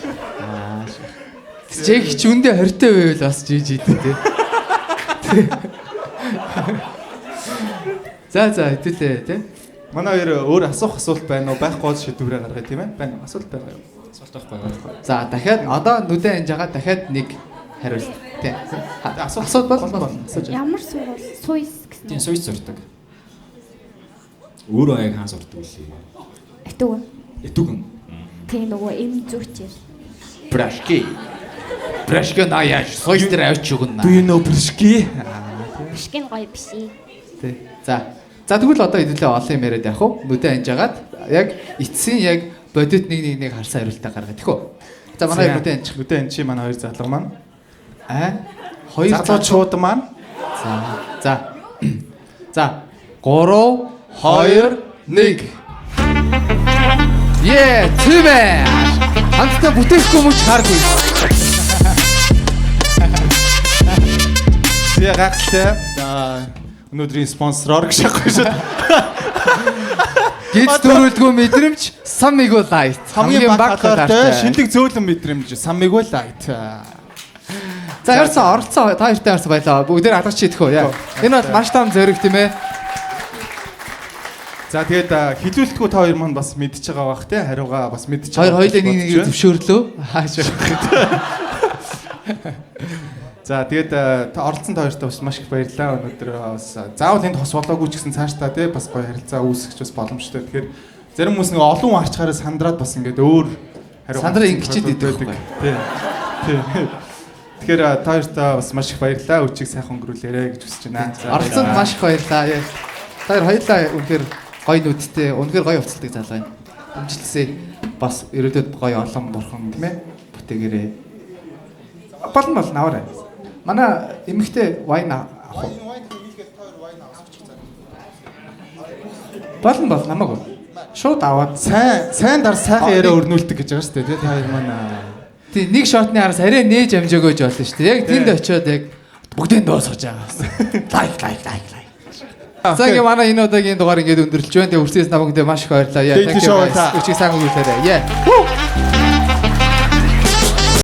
Чек ч үндэ 20-тэй байвал бас жиж идэв тий. За хэдүүлээ тий. Манай хоёр өөр асуух асуулт байна уу? Байхгүй шийдвэрээ гаргая тийм ээ. Байна. Асуулт байгаа юу? Асуулт байхгүй. За дахиад одоо нүдэн анж байгаа дахиад нэг хариулт тий. Асуулт бол асууж. Ямар сургууль? Суйс гэсэн. Тийм сууж сурдаг. Өөрөө яг хаан сурдаг үлээ. Этүг. Этүгэн. Тийм нөгөө эм зүгчээр. Прашки на яаш сойс дээр авч өгнө. Do you know Prishki? Бишгэн гоё биш. Тий. За тэгвэл одоо хэдүүлээ олон юм яриад явах уу? Нүдэн анж агаад яг эцсийн яг бодит нэг харсан хариултаа гаргаад тэх үү. За манай нүдэн анж. Нүдэн анж чи манай хоёр залуу маань. Хоёр залуучууд маань. За 3 2 1. Тийм ээ. Хамтдаа бүтээхгүй мөч харгүй. Тэгээ гахалтай. Өнөөдрийн спонсороор гэж яахгүй шүү. Гиз төрүүлгүй мэдрэмж Саммиг лайт. Хамгийн баг талтай шинэлэг зөөлөн мэдрэмж Саммиг лайт. За ярьсан оролцсон та хоёртай ярьсан байлаа. Бүгдээр алгач идэх үү яа. Энэ бол маш том зориг тийм ээ. За тэгээд хилүүлэхгүй та хоёр маань бас мэдчихэж байгаа бах те хариугаа бас мэдчихэж байгаа. Хоёр хоёлыг нэг зөвшөөрлөө. Хааш. За тэгээд оролцсон та хоёртаа бас маш их баярлалаа. Өнөөдөр бас заавал энд хос болоогүй ч гэсэн цаашдаа те бас гоё харилцаа үүсгэж бас боломжтой. Тэгэхээр зарим хүмүүс нэг олон харчгаараа сандраад бас ингээд өөр хариу сандраа ингэчихэд идэх байхгүй. Тий. Тэгэхээр та хоёртаа бас маш их баярлалаа. Өчиг сайхан өнгөрүүлээрэ гэж хүсэж байна. Оролцсонд маш их баярлалаа. Та хоёр хоёлаа үнэхээр гоё нүдтэй, үнэхээр гоё уцалдаг залуу байна. Амжилтсаа бас ирээдүйд гоё олон бурхан тийм ээ бүтээгээрээ. Болон наваарай. Манай эмэгтэй вайн авах. Болон намаагүй. Шууд аваад сайн дар сайхан яриа өрнүүлдэг гэж байгаа шүү дээ. Та хоёр манай тий нэг шотны араас арай нээж амжаагөөж болно шүү дээ. Яг тэнд очиод яг бүгдийн дуусгаж байгаа. Лайк. За ингээ манай энэ удаагийн дугаар ингээд өндөрлж байна. Тэгээ үрсээс намайг маш их баярлалаа. Яа. Өчиг сайн өнгөрүүлээрэй.